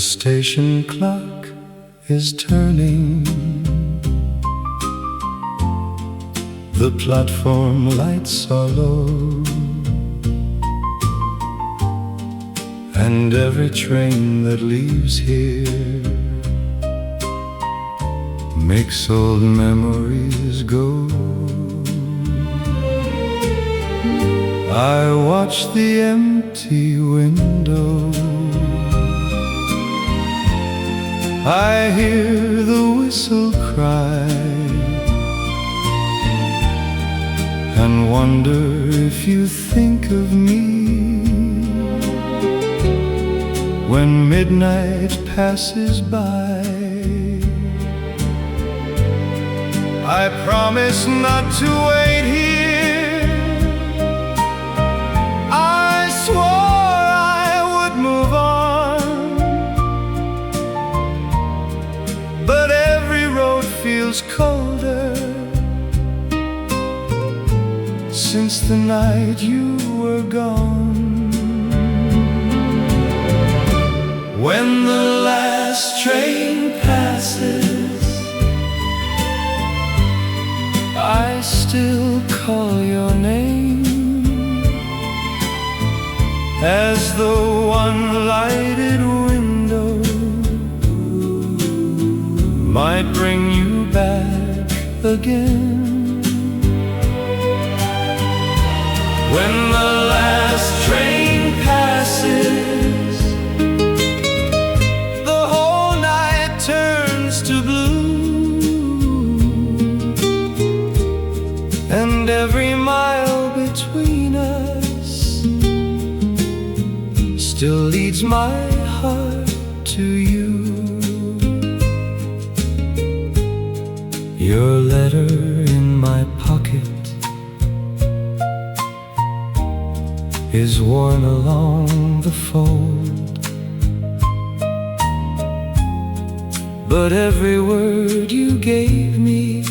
station clock is turning, the platform lights are low, and every train that leaves here makes old memories go. I watch the empty window, I hear the whistle cry, and wonder if you think of me when midnight passes by. I promise not to wait here, I swore I would move on, but every road feels colder since the night you were gone. When the last train passes, I still call your name, as the one lighted window might bring you back again. When the last train passes, the whole night turns to blue, and every mile between us still leads my heart to you. Your letter in my pocket is worn along the fold, but every word you gave me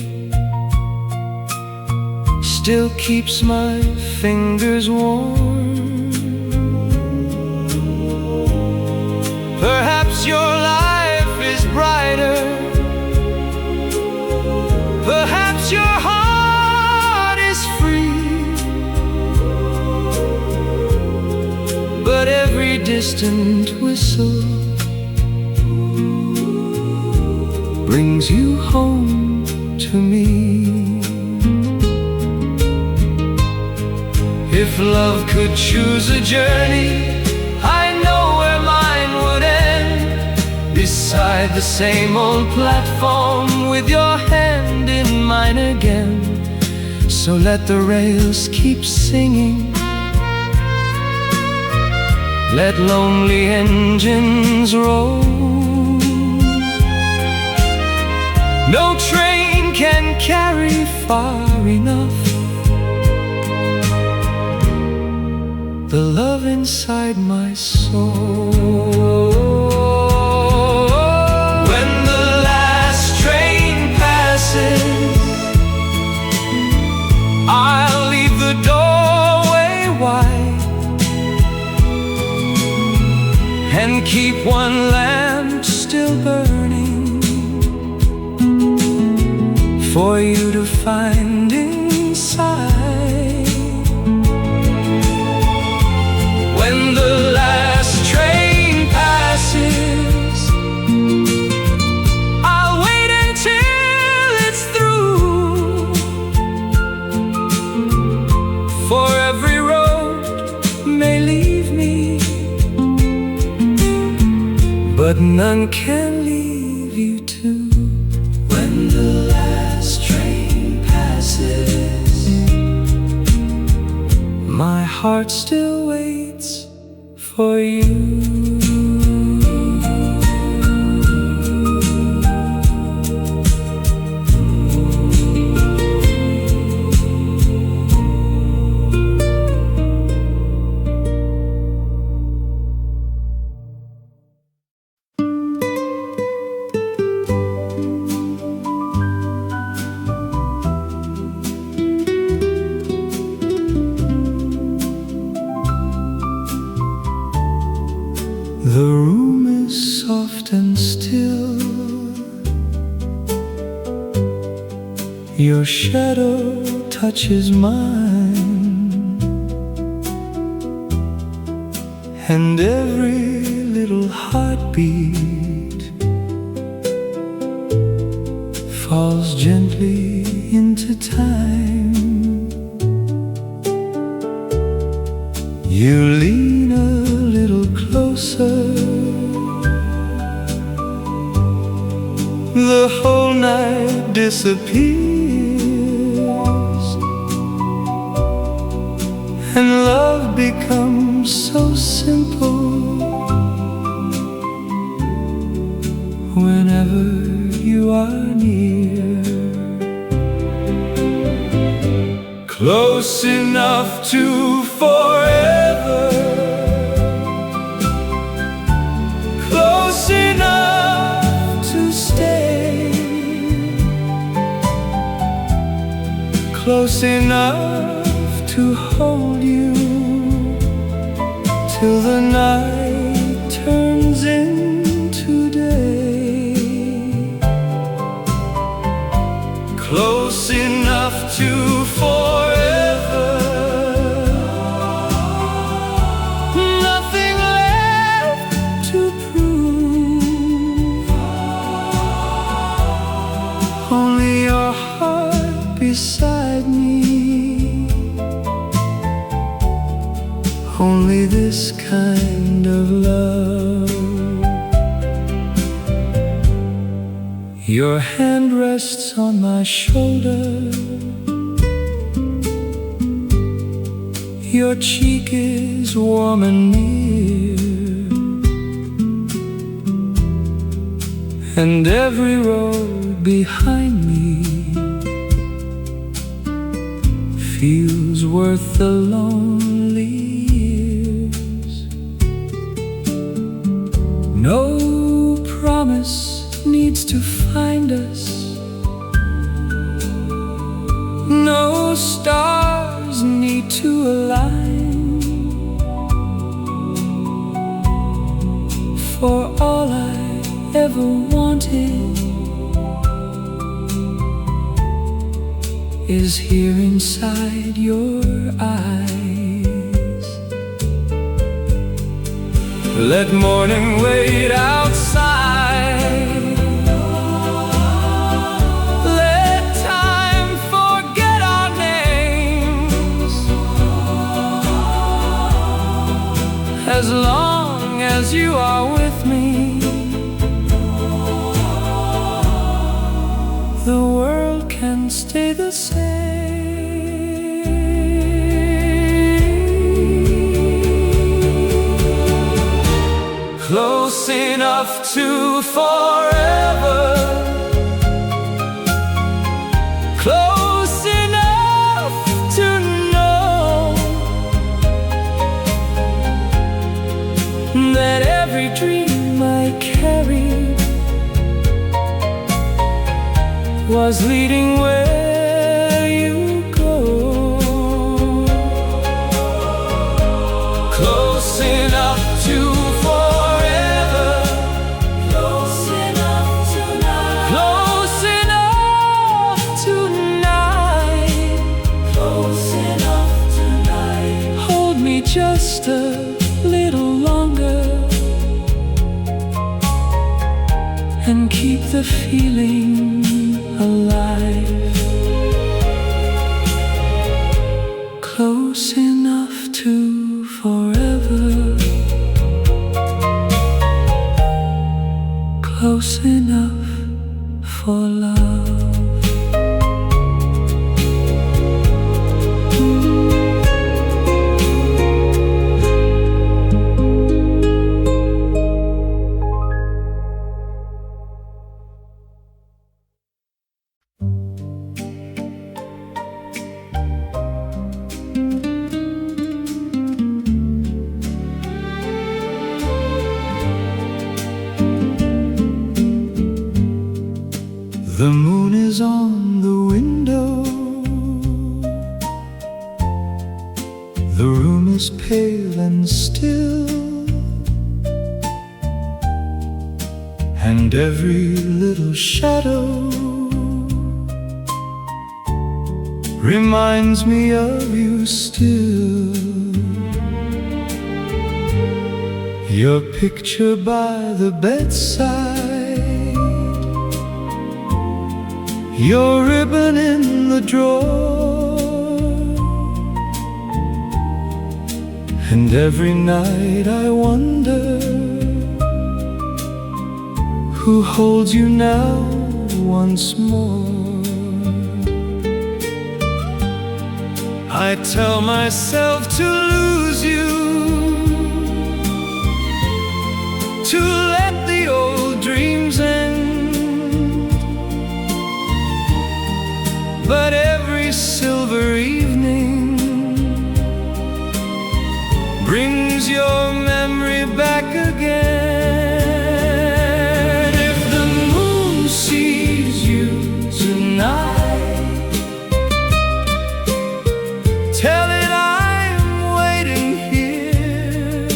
still keeps my fingers warm. Perhaps your life is brighter, perhaps your heart is free, but every distant whistle brings you home to me. If love could choose a journey, I know where mine would end, beside the same old platform with your hand in mine again. So let the rails keep singing, let lonely engines roll. No train can carry far enough the love inside my soul. When the last train passes, I'll leave the doorway wide and keep one lamp still burning for you to find inside. When the last train passes, I'll wait until it's through, for every road may leave me, but none can leave you too. When the last train passes, my heart still waits for you. Your shadow touches mine, and every little heartbeat falls gently into time. You lean a little closer, the whole night disappears, and love becomes so simple whenever you are near. Close enough to forever, close enough to stay, close enough to hold you till the night turns into day, close enough to forever, nothing left to prove, only your heart beside me, only this kind of love. Your hand rests on my shoulder, your cheek is warm and near, and every road behind me feels worth the lonely years. No promise needs to find us, no stars need to align, for all I ever wanted is here inside your eyes. Let morning wait outside, let time forget our names, as long as you are with me, the world can stay the same. Close enough to forever, close enough to know that every dream I carried was leading where you go. Close enough to forever, close enough tonight, close enough tonight, close enough tonight. Hold me just a little longer and keep the feeling alive. Close enough to forever, close enough for love. The moon is on the window, the room is pale and still, and every little shadow reminds me of you still. Your picture by the bedside, your ribbon in the drawer, and every night I wonder who holds you now once more. I tell myself to lose you, to let the old dreams end, but every silver evening brings your memory back again. If the moon sees you tonight, tell it I'm waiting here,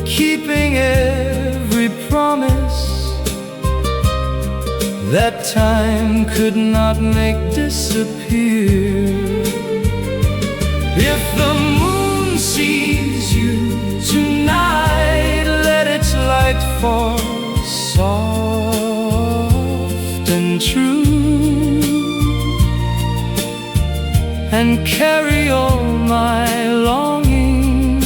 keeping every promise that time could not make disappear. If the moon sees you tonight, let its light fall soft and true, and carry all my longing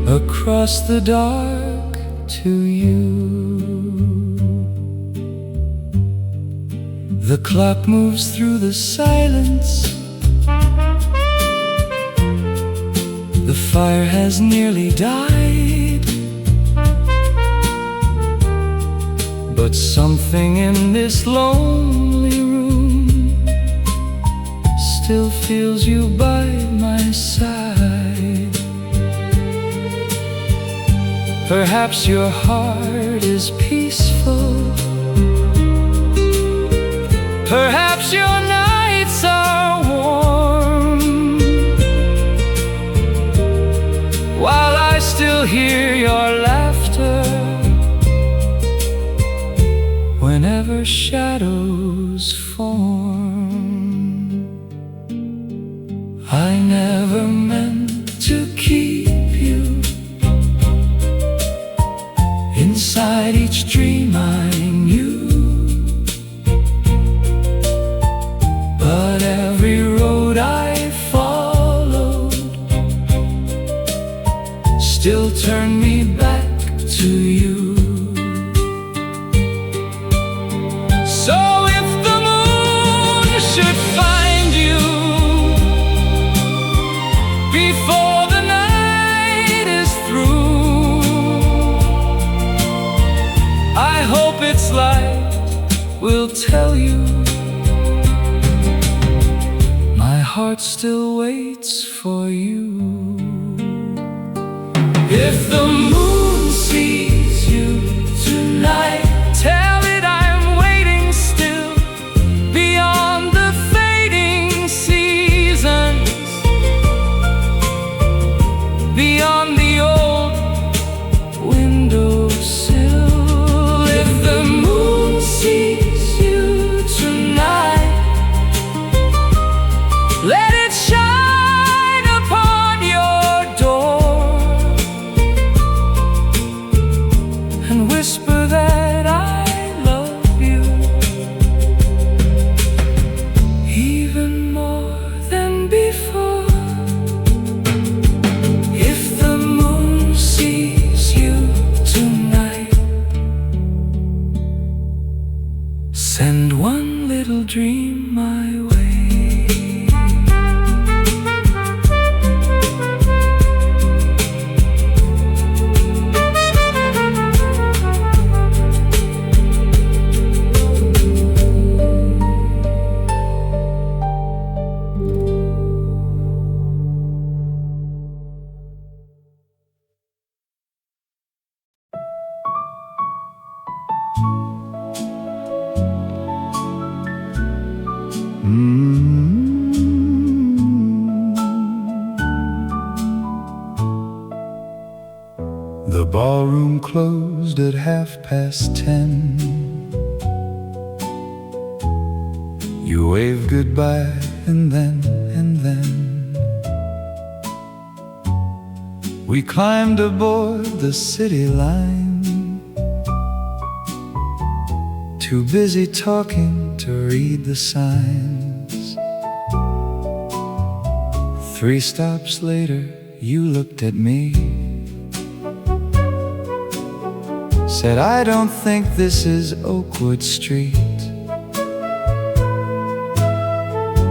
across the dark to you. The clock moves through the silence, the fire has nearly died, but something in this lonely room still feels you by my side. Perhaps your heart is peaceful, perhaps your nights are warm, while I still hear your laughter whenever shadows form. I never meant to keep you inside each dream I knew, but every road I followed still turned me back to you. So if the moon should find you before the night is through, I hope its light will tell you my heart still waits for you. If the moon sees you tonight, tell it I'm waiting still, beyond the fading seasons, beyond the old windowsill. If the moon sees you tonight, let it shine upon your door and whisper that I love you even more than before. If the moon sees you tonight, send one little dream my way. The ballroom closed at 10:30. You waved goodbye, and then we climbed aboard the city line, too busy talking to read the signs. 3 stops later, you looked at me, said, I don't think this is Oakwood Street.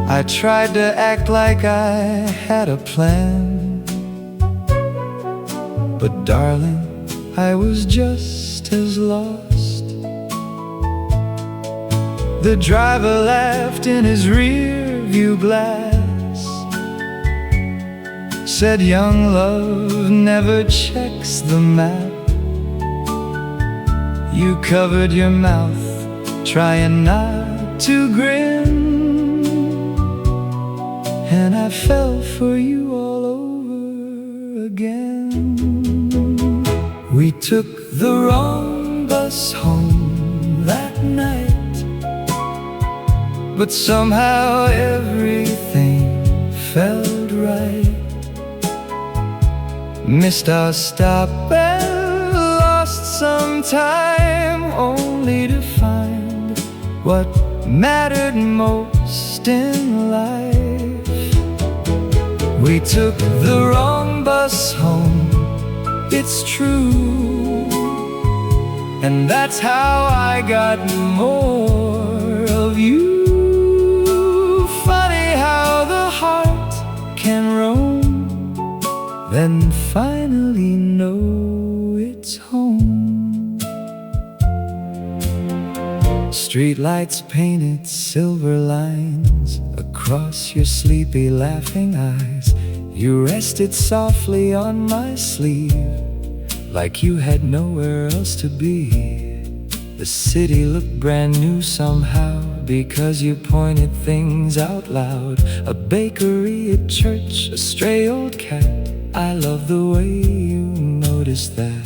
I tried to act like I had a plan, but darling, I was just as lost. The driver laughed in his rear view glass, said young love never checks the map. You covered your mouth, trying not to grin, and I fell for you all over again. We took the wrong bus home that night, but somehow everything felt right. Missed our stop and lost some time, only to find what mattered most in life. We took the wrong bus home, it's true, and that's how I got more of you. Funny how the heart can roam, then finally know it's home. Streetlights painted silver lines across your sleepy laughing eyes. You rested softly on my sleeve, like you had nowhere else to be. The city looked brand new somehow, because you pointed things out loud. A bakery, a church, a stray old cat. I love the way you noticed that.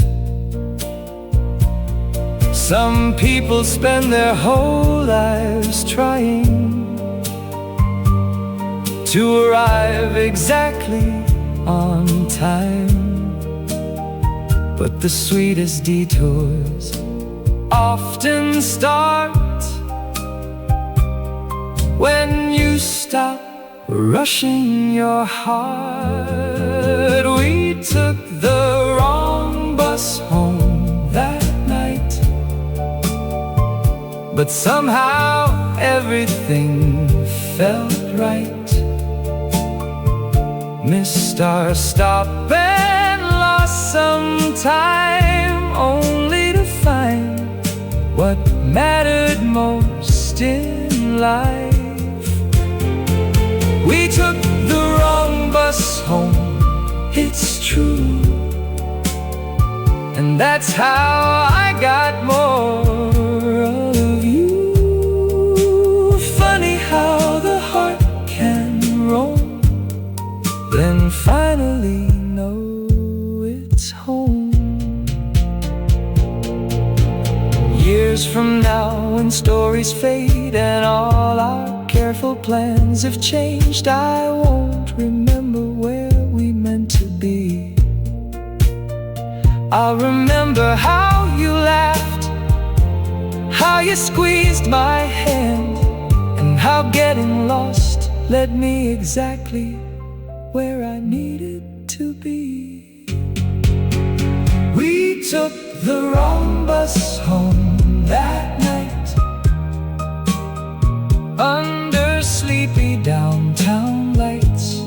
Some people spend their whole lives trying to arrive exactly on time, but the sweetest detours often start when you stop rushing your heart. We took the wrong bus home that night, but somehow everything felt right. Missed our stop and lost some time, only to find what mattered most in life. We took the wrong bus home, it's true, and that's how I got more of you. Funny how the heart can roam, then finally know it's home. Years from now, when stories fade and all our careful plans have changed, I won't remember where we meant to be. I'll remember how you laughed, how you squeezed my hand, and how getting lost led me exactly where I needed to be. We took the wrong bus home that night, under sleepy downtown lights.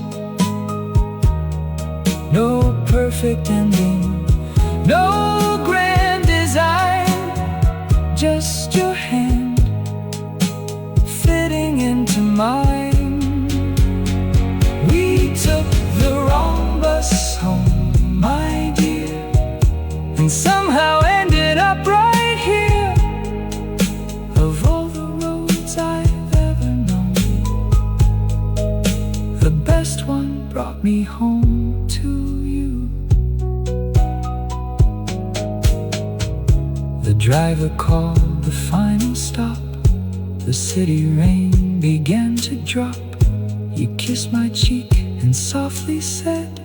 No perfect ending, no grand design, just your hand fitting into mine. We took the wrong bus home, my dear, and somehow ended up right here. Of all the roads I've ever known, the best one brought me home to you. The driver called the final stop. the city rain began to drop. You kissed my cheek and softly said,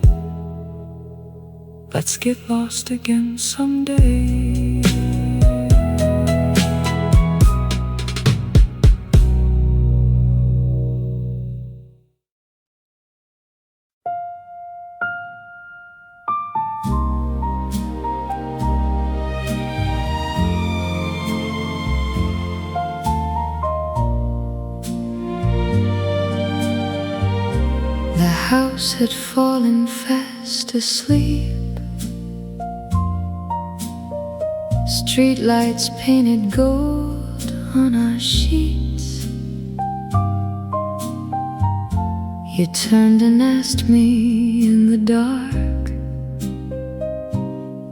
let's get lost again someday. The house had fallen fast asleep. Street lights painted gold on our sheets. You turned and asked me in the dark,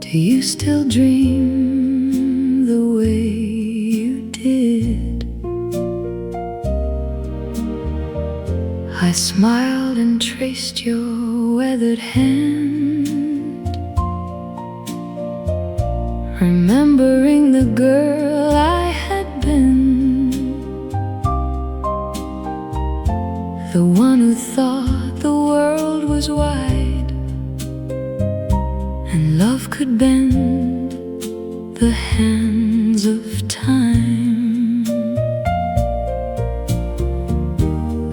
do you still dream the way you did? I smiled and traced your weathered hand, remembering the girl I had been, the one who thought the world was wide and love could bend the hands of time.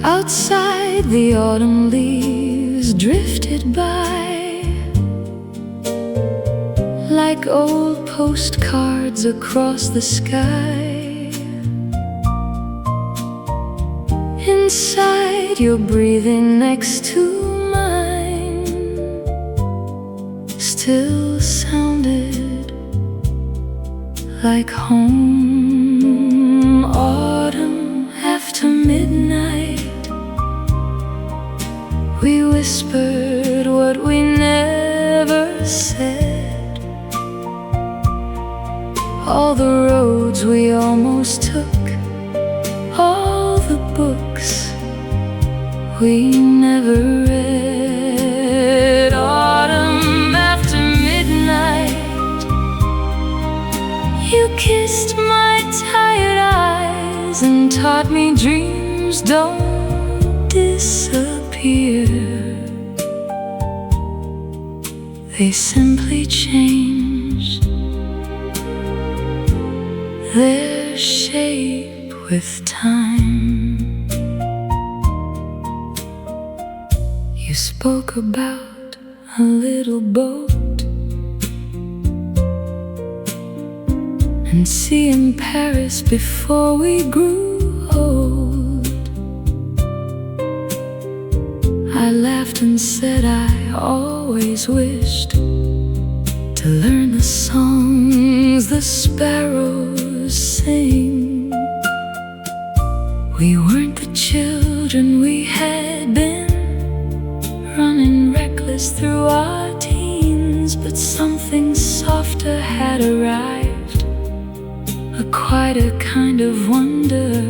Outside, the autumn leaves drifted by like old postcards across the sky. Inside, your breathing next to mine still sounded like home. Autumn after midnight, we whispered what we never said. All the roads we almost took, all the books we never read. Autumn after midnight, you kissed my tired eyes and taught me dreams don't disappear. They simply change their shape with time. You spoke about a little boat and seeing Paris before we grew old. I laughed and said I always wished to learn the songs the sparrows sing. We weren't the children we had been, running reckless through our teens, but something softer had arrived, a quieter kind of wonder.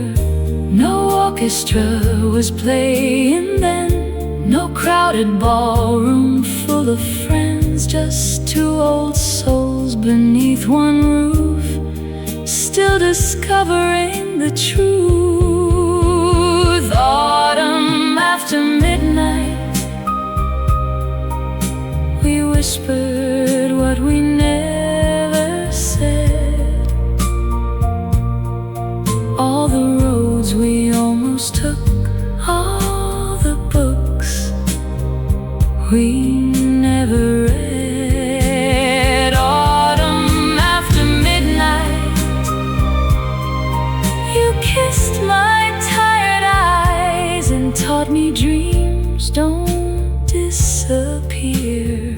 No orchestra was playing then, no crowded ballroom full of friends, just two old souls beneath one roof, still discovering the truth. Autumn after midnight, we whispered what we never said. All the roads we almost took, all the books we never read. Autumn after midnight, you kissed my tired eyes and taught me dreams don't disappear.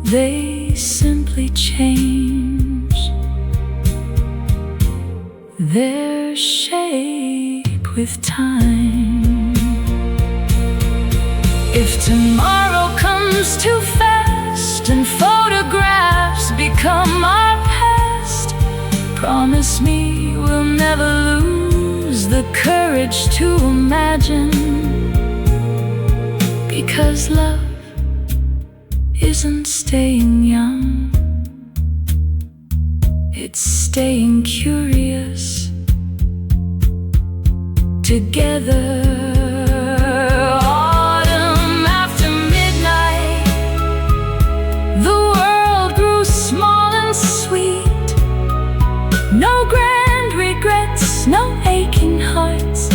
They simply change their shape with time. If tomorrow comes too fast and photographs become our past, promise me we'll never lose the courage to imagine, because love isn't staying young, it's staying curious together. Autumn after midnight, the world grew small and sweet. No grand regrets, no aching hearts,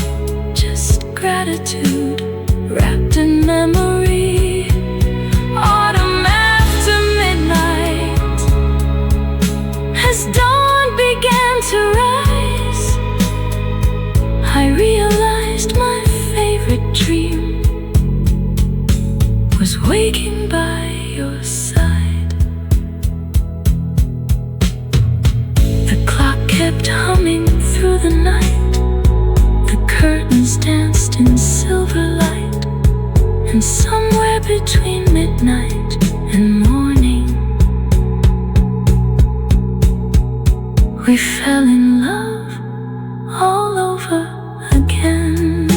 just gratitude wrapped in memory. Autumn after midnight, as dawn began to rise, I realized my favorite dream was waking by your side. The clock kept humming through the night, the curtains danced in silver light, and somewhere between midnight and morning, we fell in love all over again.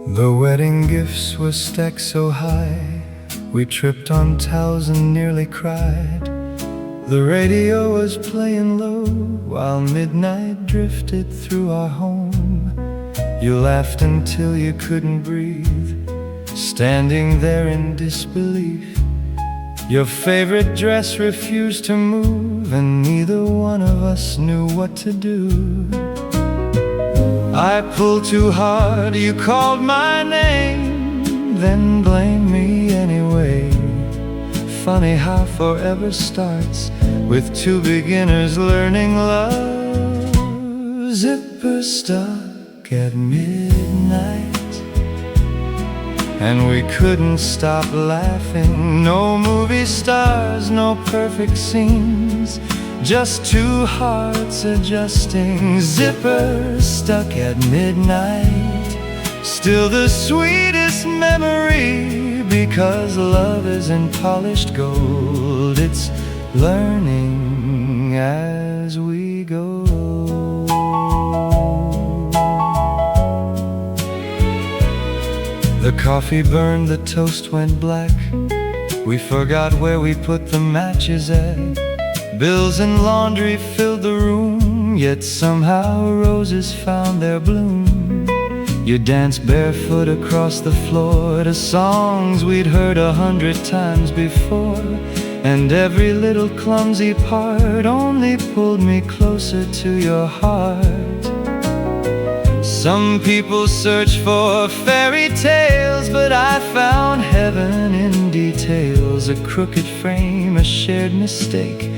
The wedding gifts were stacked so high, we tripped on towels and nearly cried. The radio was playing low while midnight drifted through our home. You laughed until you couldn't breathe, standing there in disbelief. Your favorite dress refused to move, and neither one of us knew what to do. I pulled too hard, you called my name, then blamed me anyway. Funny how forever starts with two beginners learning love. Zipper stuck at midnight, and we couldn't stop laughing. No movie stars, no perfect scenes, just two hearts adjusting. Zipper stuck at midnight, still the sweetest memory, because love isn't polished gold, it's learning as we go. The coffee burned, the toast went black, we forgot where we put the matches at. Bills and laundry filled the room, yet somehow roses found their bloom. You danced barefoot across the floor to songs we'd heard 100 times before, and every little clumsy part only pulled me closer to your heart. Some people search for fairy tales, but I found heaven in details. A crooked frame, a shared mistake,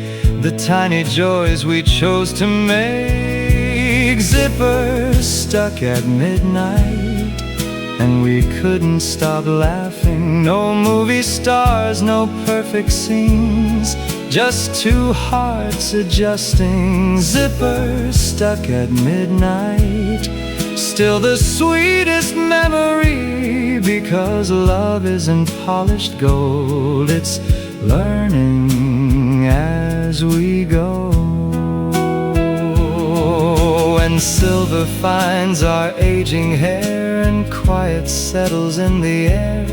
the tiny joys we chose to make. Zipper stuck at midnight, and we couldn't stop laughing. No movie stars, no perfect scenes, just two hearts adjusting. Zipper stuck at midnight, still the sweetest memory, because love isn't polished gold, it's learning as we go. When silver finds our aging hair and quiet settles in the air,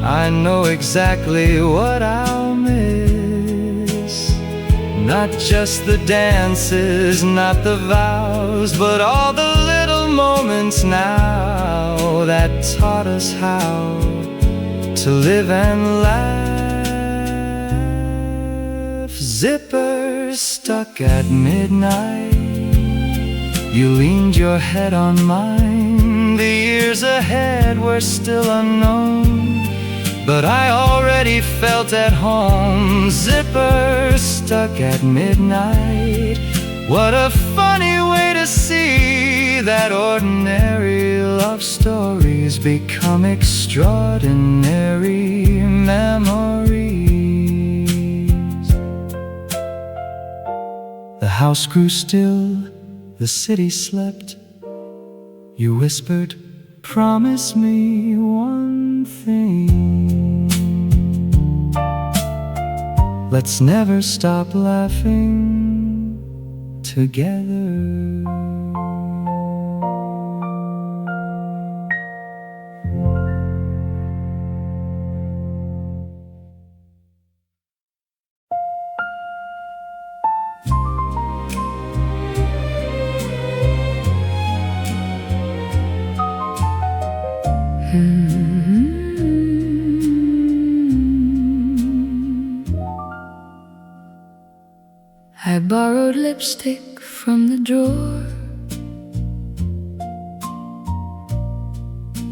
I know exactly what I'll miss. Not just the dances, not the vows, but all the little moments now that taught us how to live and laugh. Zipper stuck at midnight, you leaned your head on mine. The years ahead were still unknown, but I already felt at home. Zipper stuck at midnight, what a funny way to see that ordinary love stories become extraordinary memories. The house grew still, the city slept. You whispered, promise me one thing. Let's never stop laughing together. I borrowed lipstick from the drawer,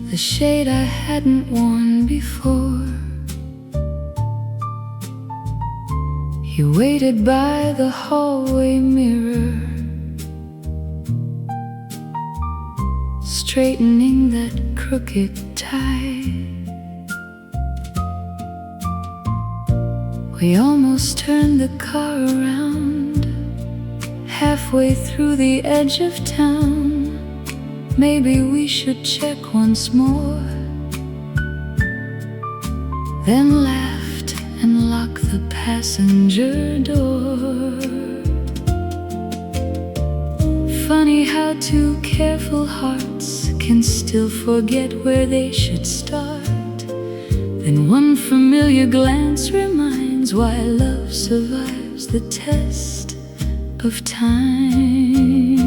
the shade I hadn't worn before. He waited by the hallway mirror, straightening that crooked tie. We almost turned the car around, halfway through the edge of town. Maybe we should check once more, then laughed and locked the passenger door. Funny how two careful hearts can still forget where they should start. Then one familiar glance reminds why love survives the test of time.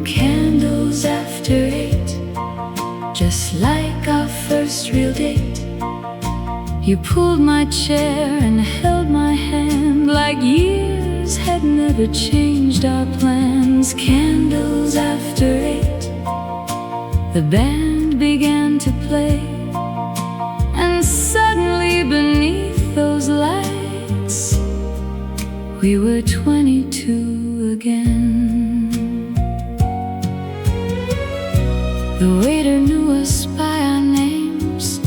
Candles after 8, just like our first real date. You pulled my chair and held my hand like years had never changed our plans. Candles after 8, the band began to play, and suddenly beneath those lights we were 22 again. The waiter knew us by our names,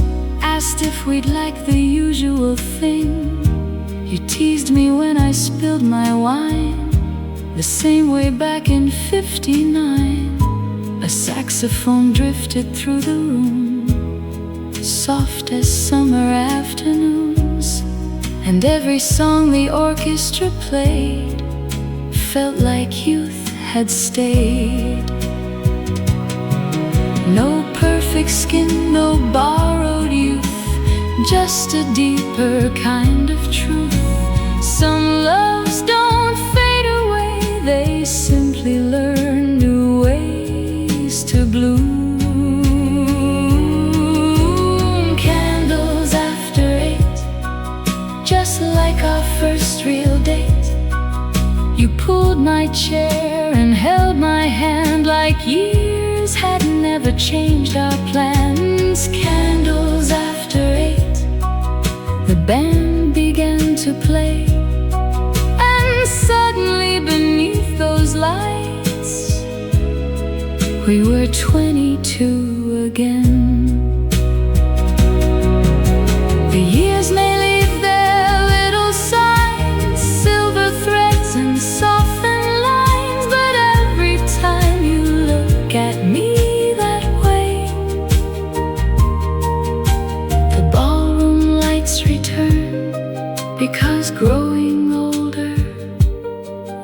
asked if we'd like the usual thing. You teased me when I spilled my wine, the same way back in '59. A saxophone drifted through the room, soft as summer afternoons, and every song the orchestra played felt like youth had stayed. No perfect skin, no borrowed youth, just a deeper kind of truth. Some loves don't fade away, they simply learn new ways to bloom. Candles after 8, just like our first real date. You pulled my chair and held my hand like years had never changed our plans. Candles after 8, the band began to play, and suddenly beneath those lights we were 22 again. The years may leave their little signs, silver threads and softened lines, but every time you look at me that way, the ballroom lights return. Because growing older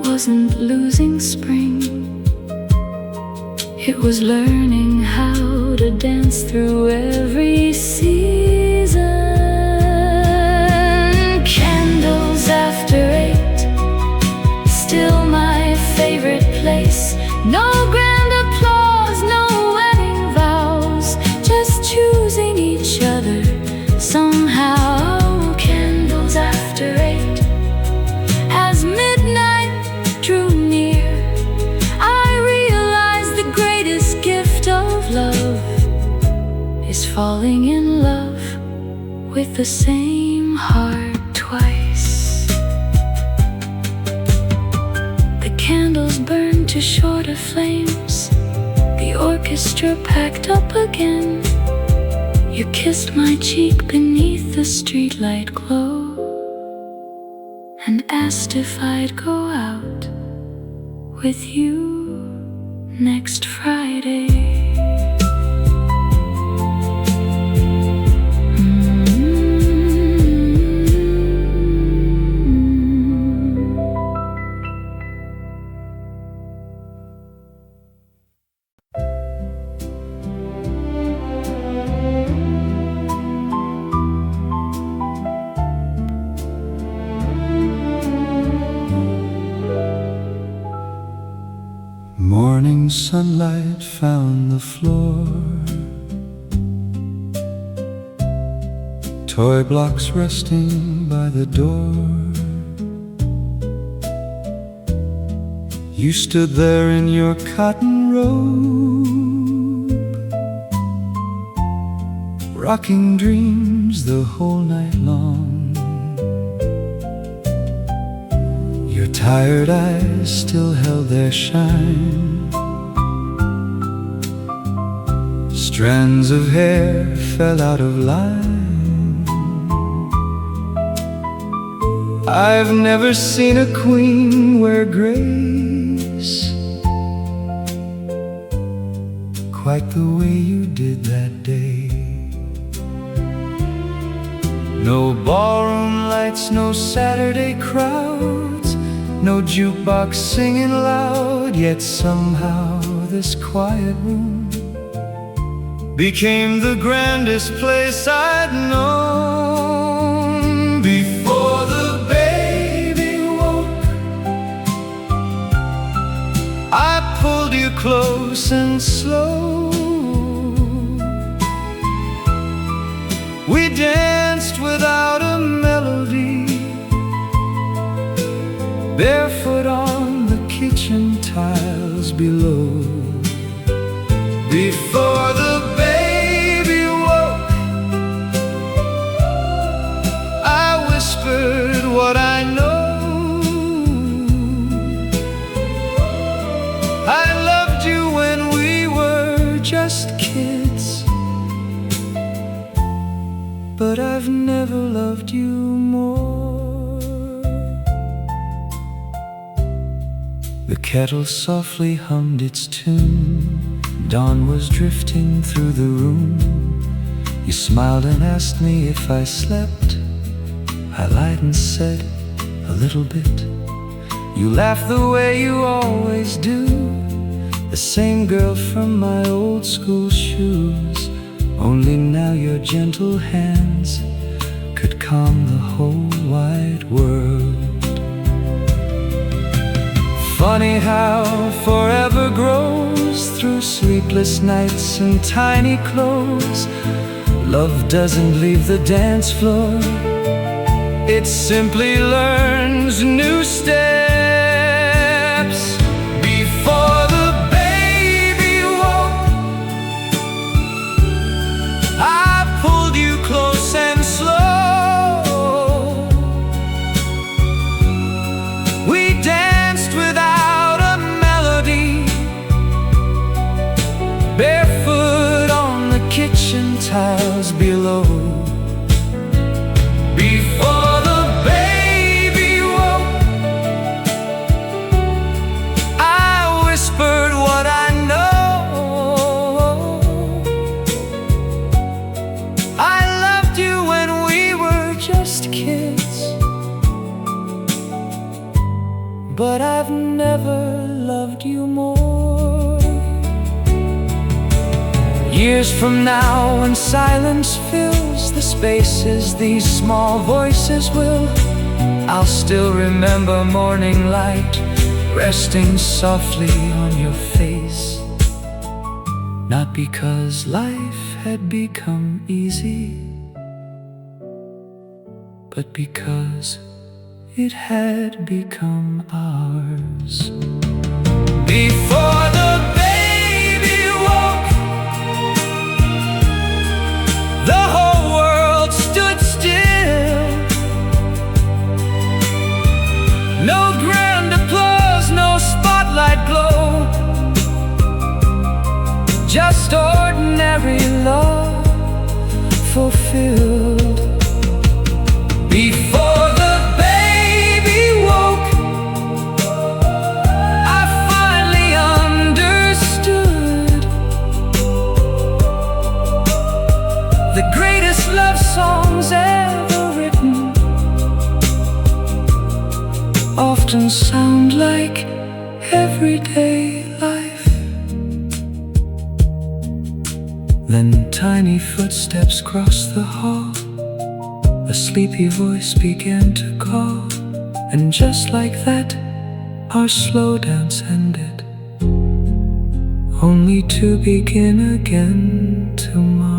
wasn't losing spring, it was learning how to dance through every season. Candles after 8, still my favorite place. No grand applause, no wedding vows, just choosing each other somehow. Candles after 8, as midnight drew near, I realized the greatest gift of love is falling in love with the same heart twice. The candles burned to shorter flames, the orchestra packed up again. You kissed my cheek beneath the streetlight glow and asked if I'd go out with you next Friday. Afternoon sunlight found the floor. Toy blocks resting by the door. You stood there in your cotton robe, rocking dreams the whole night long. Your tired eyes still held their shine. Strands of hair fell out of line. I've never seen a queen wear grace quite the way you did that day. No ballroom lights, no Saturday crowds, no jukebox singing loud. Yet somehow this quiet room became the grandest place I'd known. Before the baby woke, I pulled you close and slow. We danced without a melody, barefoot on the kitchen tiles below. Before the baby woke, I whispered what I know. I loved you when we were just kids, but I've never loved you more. The kettle softly hummed its tune. Dawn was drifting through the room. You smiled and asked me if I slept. I lied and said, a little bit. You laughed the way you always do, the same girl from my old school shoes. Only now your gentle hands could calm the whole wide world. Funny how forever grows through sleepless nights and tiny clothes. Love doesn't leave the dance floor, it simply learns new steps. Before the baby woke, I pulled you close and slow. We danced without a melody, barefoot on the kitchen tiles below. Before the baby woke, I whispered what I know. I loved you when we were just kids, but I've never loved you more. Years from now, when silence fills the spaces these small voices will, I'll still remember morning light resting softly on your face. Not because life had become easy, but because it had become ours. Before the baby woke, the whole world stood still. No grand applause, no spotlight glow, just ordinary love fulfilled. Before the baby woke, I finally understood the greatest love songs ever written often sound like everyday life. Then tiny footsteps crossed the hall, a sleepy voice began to call, and just like that, our slow dance ended. only to begin again tomorrow.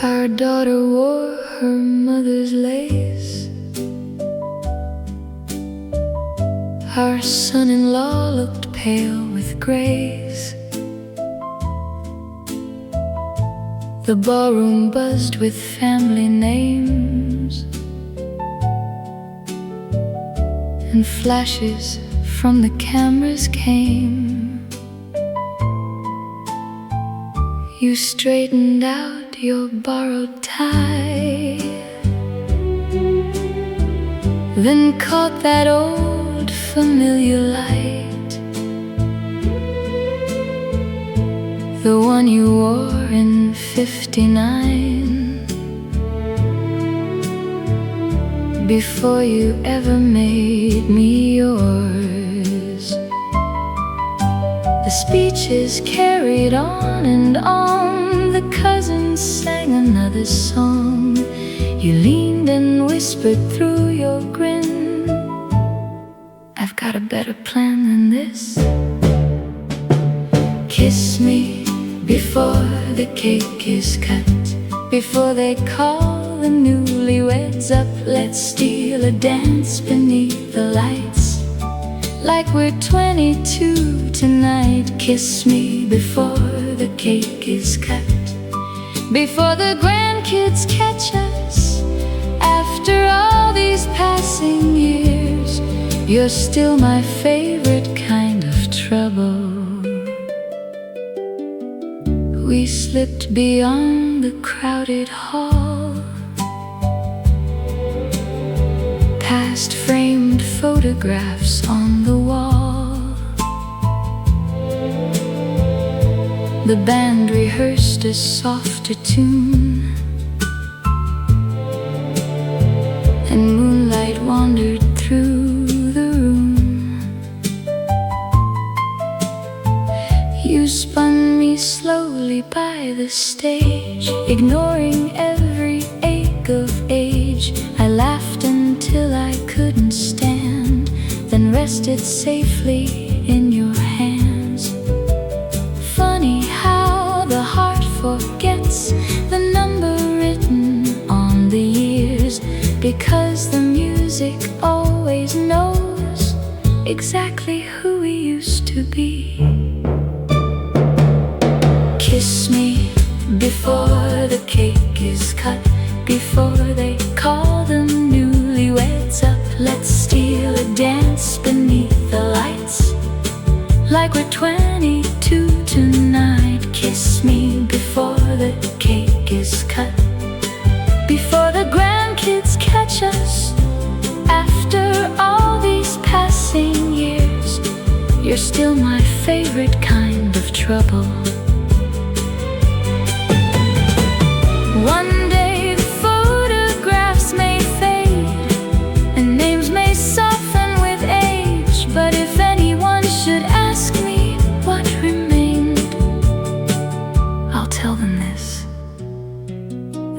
Our daughter wore her mother's lace. Our son-in-law looked pale with grace. The ballroom buzzed with family names, and flashes from the cameras came. You straightened out your borrowed tie, then caught that old familiar light, the one you wore in '59, before you ever made me yours. The speeches carried on and on. The cousins sang another song. You leaned and whispered through your grin, I've got a better plan than this. Kiss me before the cake is cut, before they call the newlyweds up. Let's steal a dance beneath the lights, like we're 22 tonight. Kiss me before the cake is cut, before the grandkids catch us. After all these passing years, you're still my favorite kind of trouble. We slipped beyond the crowded hall, past framed photographs on the wall. The band rehearsed a softer tune, and moonlight wandered through the room. You spun me slowly by the stage, ignoring every ache of age. I laughed until I couldn't stand, then rested safely in your hands. Funny how the heart forgets the number written on the years, because the music always knows exactly who we used to be. Kiss me before the cake is cut, before they call the newlyweds up. Let's steal a dance beneath the lights, like we're 22 tonight. Kiss me before the cake is cut, before the grandkids catch us. After all these passing years, you're still my favorite kind of trouble. One day the photographs may fade, and names may soften with age, but if anyone should ask me what remained, I'll tell them this: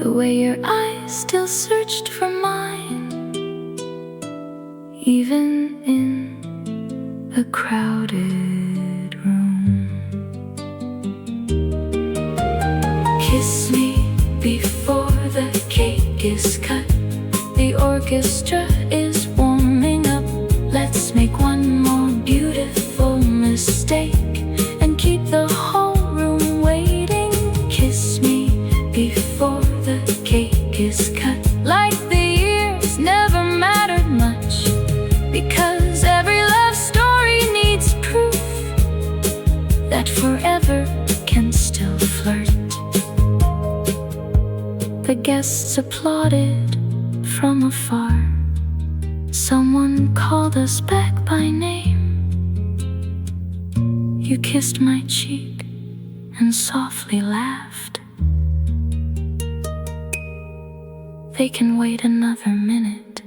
the way your eyes still searched for mine, even in a crowded room. Kiss me before the cake is cut, the orchestra is warming up. Let's make one more beautiful mistake and keep the whole room waiting. Kiss me before the cake is cut, like the years never mattered much, because every love story needs proof that forever can still flirt. The guests applauded from afar. Someone called us back by name. You kissed my cheek and softly laughed. they can wait another minute.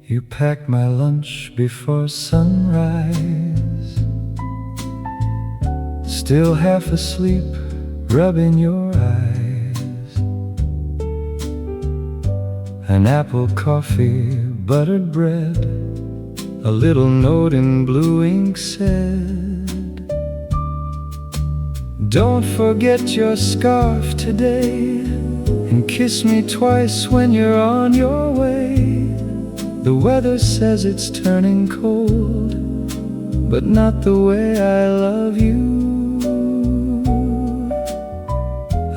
You packed my lunch before sunrise, still half asleep, rubbing your eyes. An apple coffee, buttered bread, a little note in blue ink said, "Don't forget your scarf today, and kiss me twice when you're on your way. The weather says it's turning cold, but not the way I love you."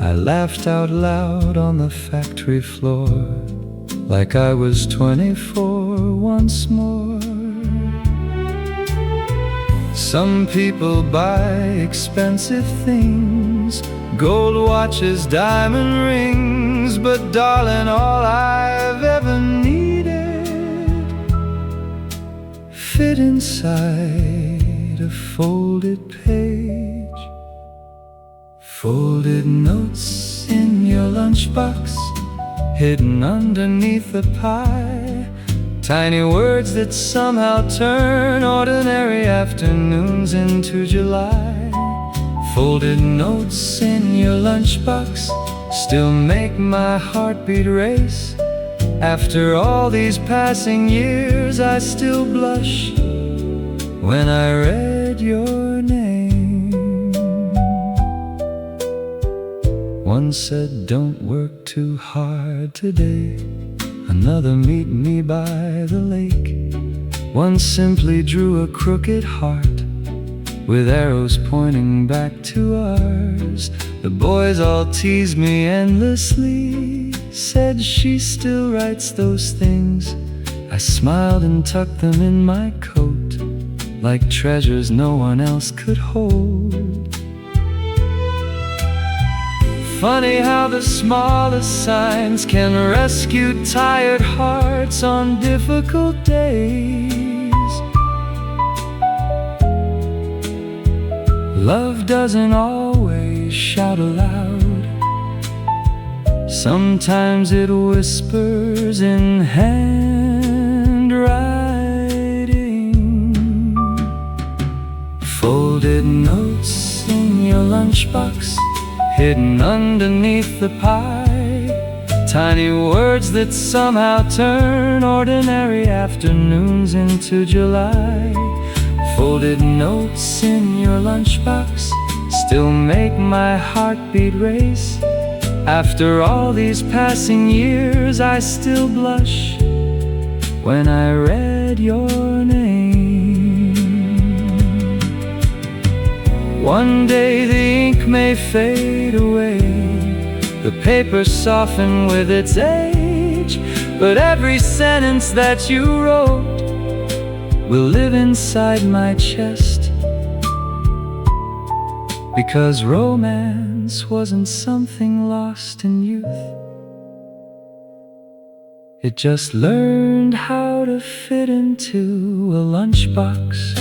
I laughed out loud on the factory floor, like I was 24 once more. Some people buy expensive things, gold watches, diamond rings, but darling, all I've ever needed fit inside a folded page. Folded notes in your lunchbox, hidden underneath the pie. Tiny words that somehow turn ordinary afternoons into July. Folded notes in your lunchbox still make my heartbeat race. After all these passing years, I still blush when I read your name. One said, "Don't work too hard today." Another, "Meet me by the lake." One simply drew a crooked heart with arrows pointing back to ours. The boys all teased me endlessly, said she still writes those things. I smiled and tucked them in my coat, like treasures no one else could hold. Funny how the smallest signs can rescue tired hearts on difficult days. Love doesn't always shout aloud. Sometimes it whispers in handwriting. Folded notes in your lunchbox, hidden underneath the pie. Tiny words that somehow turn ordinary afternoons into July. Folded notes in your lunchbox still make my heartbeat race. After all these passing years, I still blush when I read your name. One day the ink may fade away, the paper soften with its age, but every sentence that you wrote will live inside my chest. Because romance wasn't something lost in youth, it just learned how to fit into a lunchbox.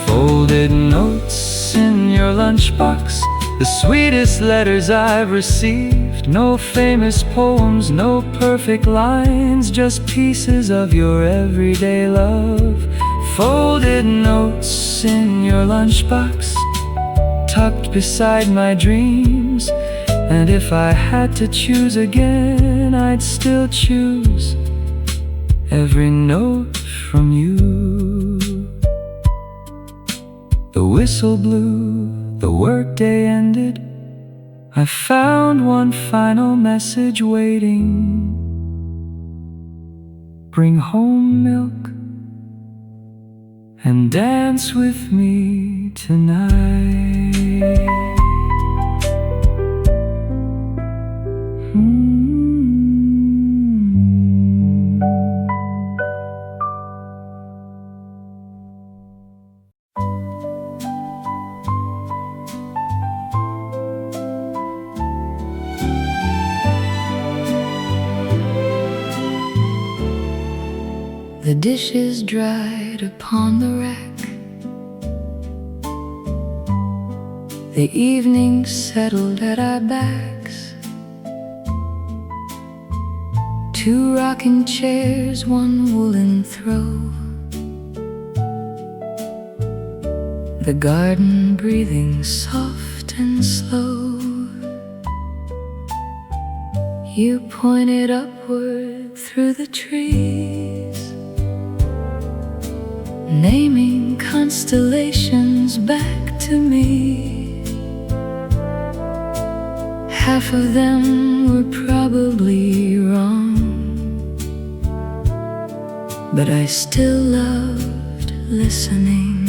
Folded notes in your lunchbox, the sweetest letters I've received. No famous poems, no perfect lines, just pieces of your everyday love. Folded notes in your lunchbox, tucked beside my dreams. And if I had to choose again, I'd still choose every note from you. The whistle blew, the workday ended. I found one final message waiting. Bring home milk and dance with me tonight. the dishes dried upon the rack. The evening settled at our backs. 2 rocking chairs, 1 woolen throw. The garden breathing soft and slow. You pointed upward through the trees, naming constellations back to me. Half of them were probably wrong, but I still loved listening.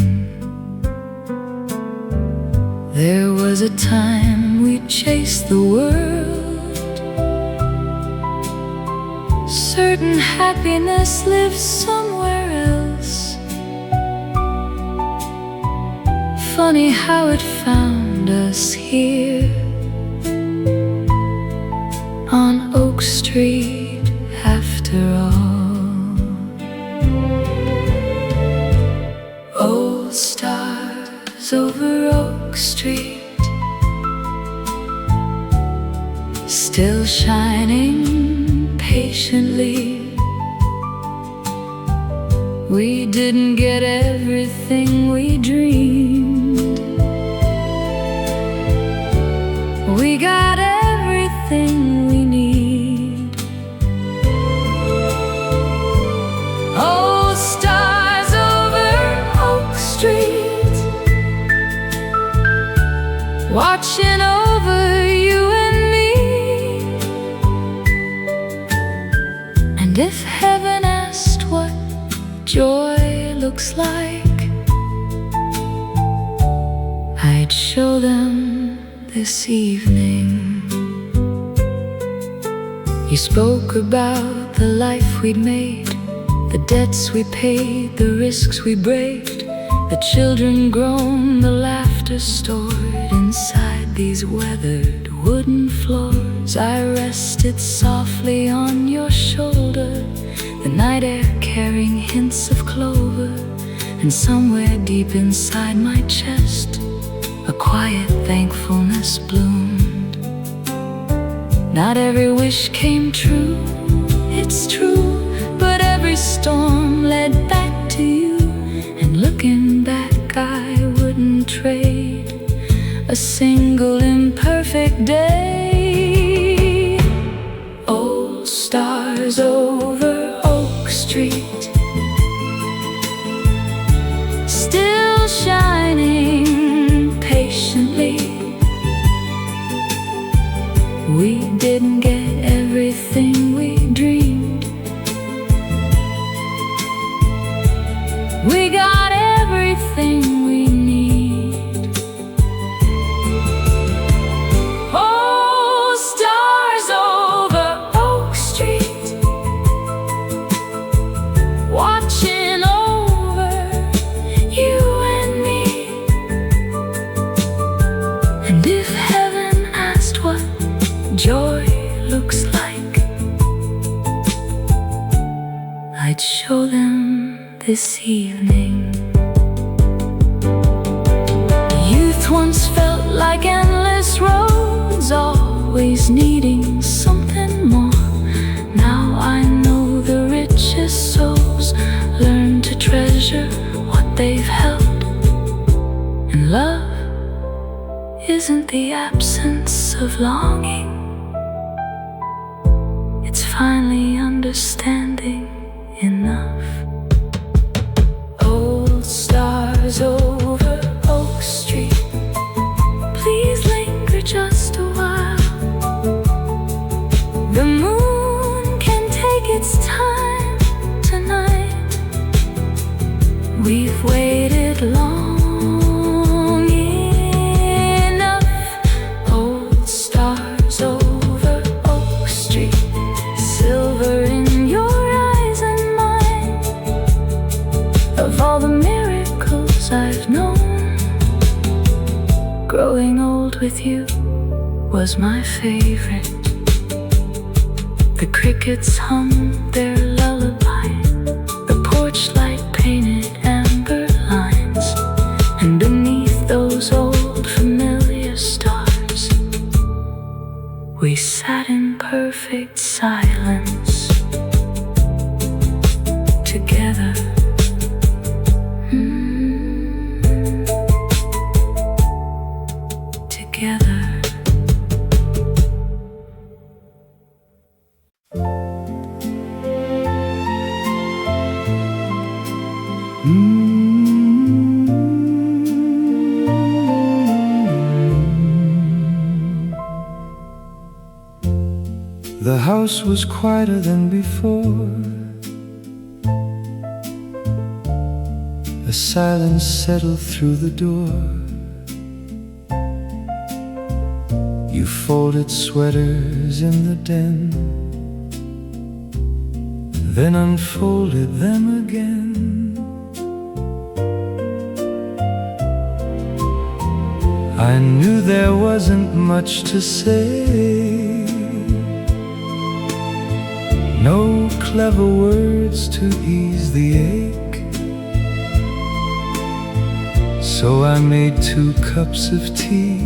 There was a time we chased the world, certain happiness lives somewhere else. Funny how it found us here on Oak Street after all. Old stars over Oak Street, still shining patiently. We didn't get everything we dreamed. We got everything we need. Oh, stars over Oak Street, watching over you and me. And if heaven asked what joy looks like, I'd show them this evening. You spoke about the life we'd made, the debts we paid, the risks we braved, the children grown, the laughter stored inside these weathered wooden floors. I rested softly on your shoulder, the night air carrying hints of clover. And somewhere deep inside my chest, a quiet thankfulness bloomed. Not every wish came true, it's true, but every storm led back to you. And looking back, I wouldn't trade a single imperfect day. Old stars over Oak Street, still shining patiently. We didn't get everything we dreamed. We got everything we need. Oh, stars over Oak Street, watching over you and me. And if heaven asked what joy looks like, I'd show them this evening. Youth once felt like endless roads, always needing something more. Now I know the richest souls learn to treasure what they've held. And love isn't the absence of longing, it's finally understanding enough. Old stars over Oak Street, please linger just a while. The moon can take its time tonight. We've waited long enough. Old stars over Oak Street, silver in your eyes and mine. Of all the miracles I've known, growing old with you was my favorite. The crickets hummed their lullaby, the house was quieter than before. A silence settled through the door. You folded sweaters in the den, then unfolded them again. I knew there wasn't much to say, no clever words to ease the ache. So I made 2 cups of tea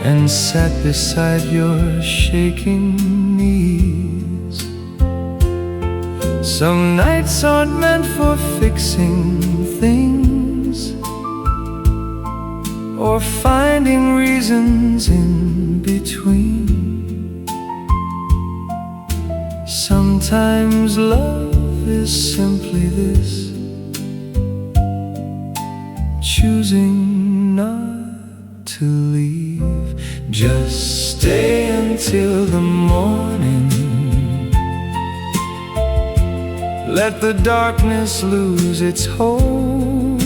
and sat beside your shaking knees. Some nights aren't meant for fixing things or finding reasons in between. Sometimes love is simply this: choosing not to leave. Just stay until the morning. Let the darkness lose its hold.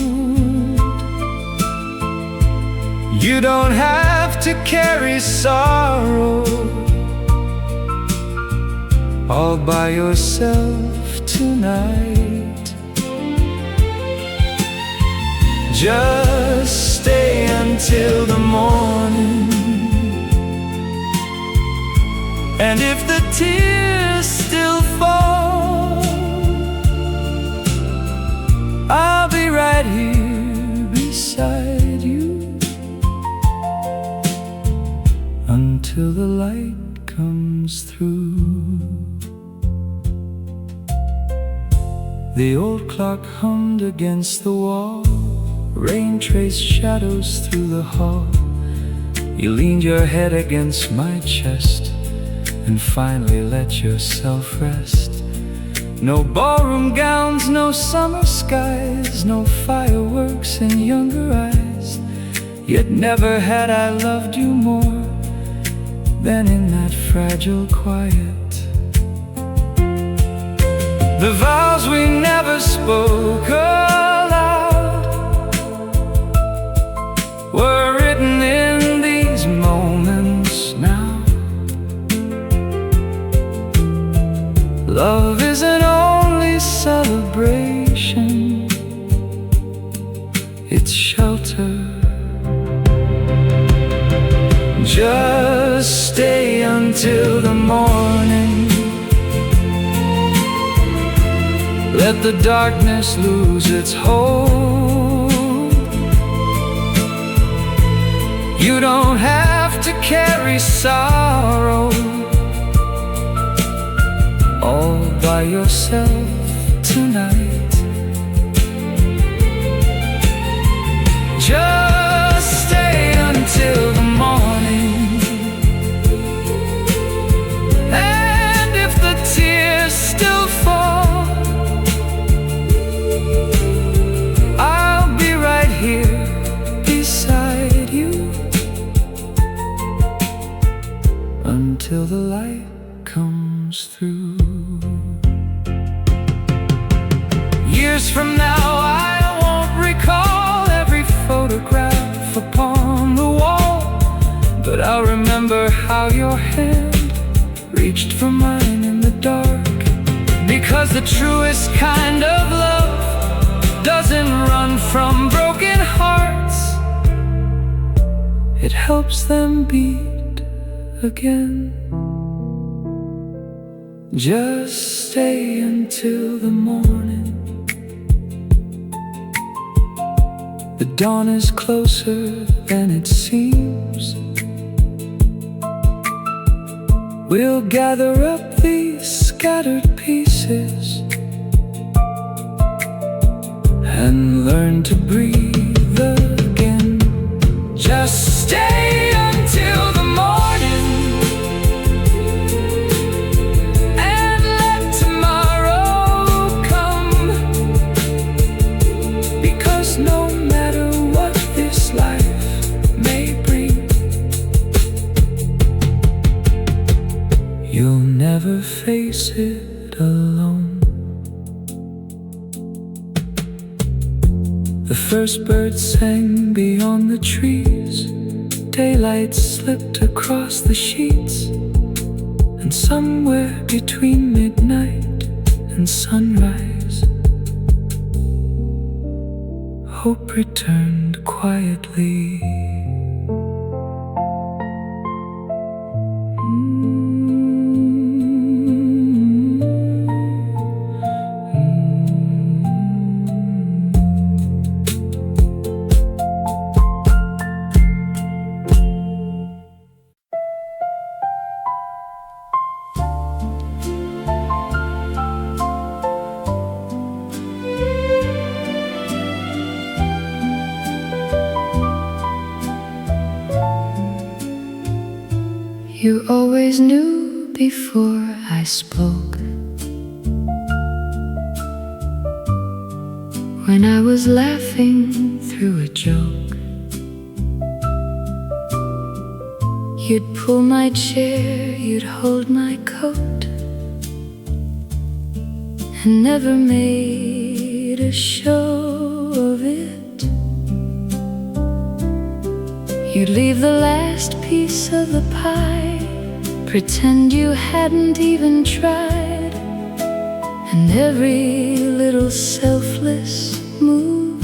You don't have to carry sorrow all by yourself tonight. Just stay until the morning. And if the tears still fall, I'll be right here beside you until the light comes through. The old clock hummed against the wall. Rain traced shadows through the hall. You leaned your head against my chest and finally let yourself rest. No ballroom gowns, no summer skies, no fireworks in younger eyes. Yet never had I loved you more than in that fragile quiet. The vows we never spoke aloud were written in these moments now. Love isn't only celebration, it's shelter. Just stay until the morning. Let the darkness lose its hold. You don't have to carry sorrow all by yourself tonight. Just stay until the morning. And if the tears still fall, I'll be right here beside you until the light comes through. Years from now I won't recall every photograph upon the wall, but I'll remember how your hand reached for mine in the dark. Because the truest kind of love doesn't run from broken hearts, it helps them beat again. Just stay until the morning. The dawn is closer than it seems. We'll gather up these scattered pieces and learn to breathe again. Just stay until the morning and let tomorrow come, because no matter what this life may bring, never face it alone. The first bird sang beyond the trees. Daylight slipped across the sheets, and somewhere between midnight and sunrise, hope returned quietly. You always knew before I spoke, when I was laughing through a joke. You'd pull my chair, you'd hold my coat, and never made a show of it. You'd leave the last piece of the pie, pretend you hadn't even tried, and every little selfless move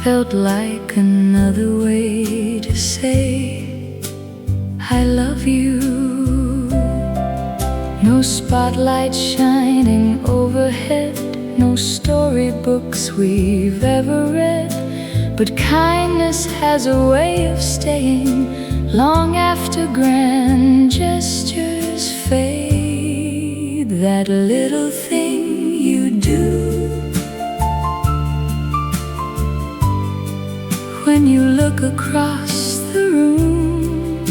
felt like another way to say I love you. No spotlight shining overhead, no storybooks we've ever read, but kindness has a way of staying long after grand gestures fade. That little thing you do when you look across the room,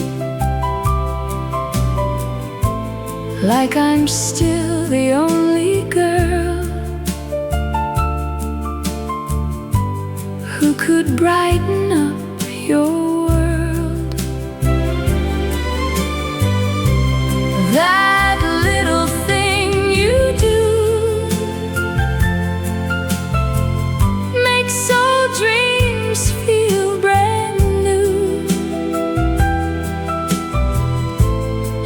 like I'm still the only girl who could brighten up your world. That little thing you do makes all dreams feel brand new.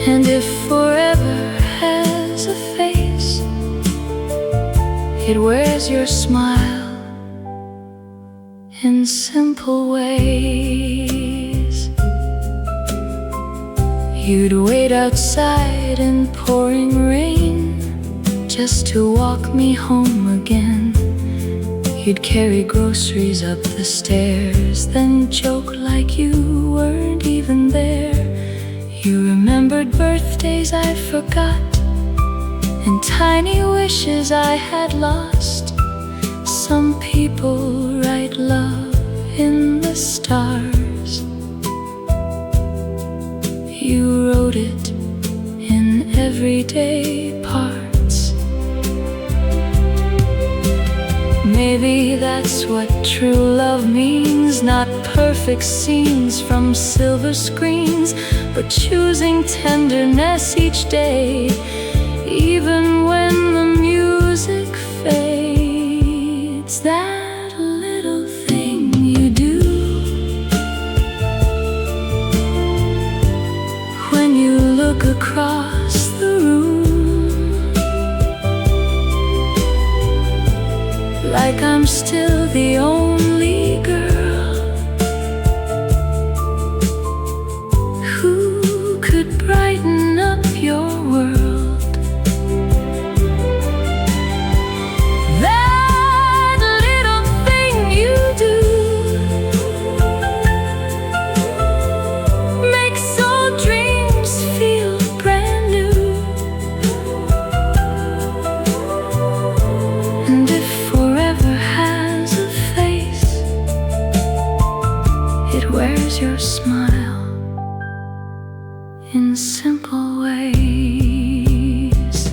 And if forever has a face, it wears your smile in simple ways. You'd wait outside in pouring rain just to walk me home again. You'd carry groceries up the stairs, then joke like you weren't even there. You remembered birthdays I forgot, and tiny wishes I had lost. Some people write love in the stars. You wrote it in everyday parts. Maybe that's what true love means. Not perfect scenes from silver screens, but choosing tenderness each day, even when the music fades. That little thing you do when you look across the room, like I'm still the only girl who could brighten up your world. Your smile in simple ways.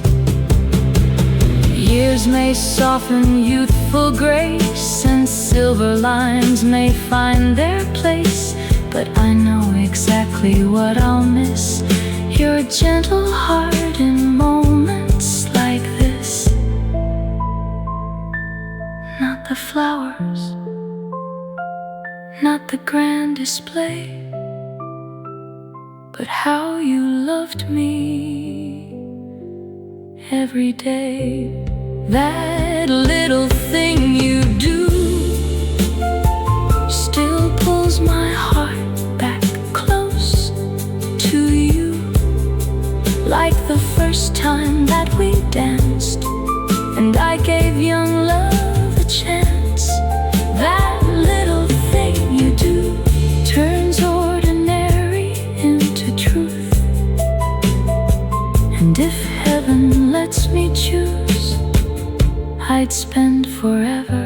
Years may soften youthful grace, and silver lines may find their place, but I know exactly what I'll miss your gentle heart in moments like this. Not the flowers, not the grand display, but how you loved me every day. That little thing you do still pulls my heart back close to you, like the first time that we danced and I gave young love a chance. That little thing you do turns ordinary into truth. And if heaven lets me choose, I'd spend forever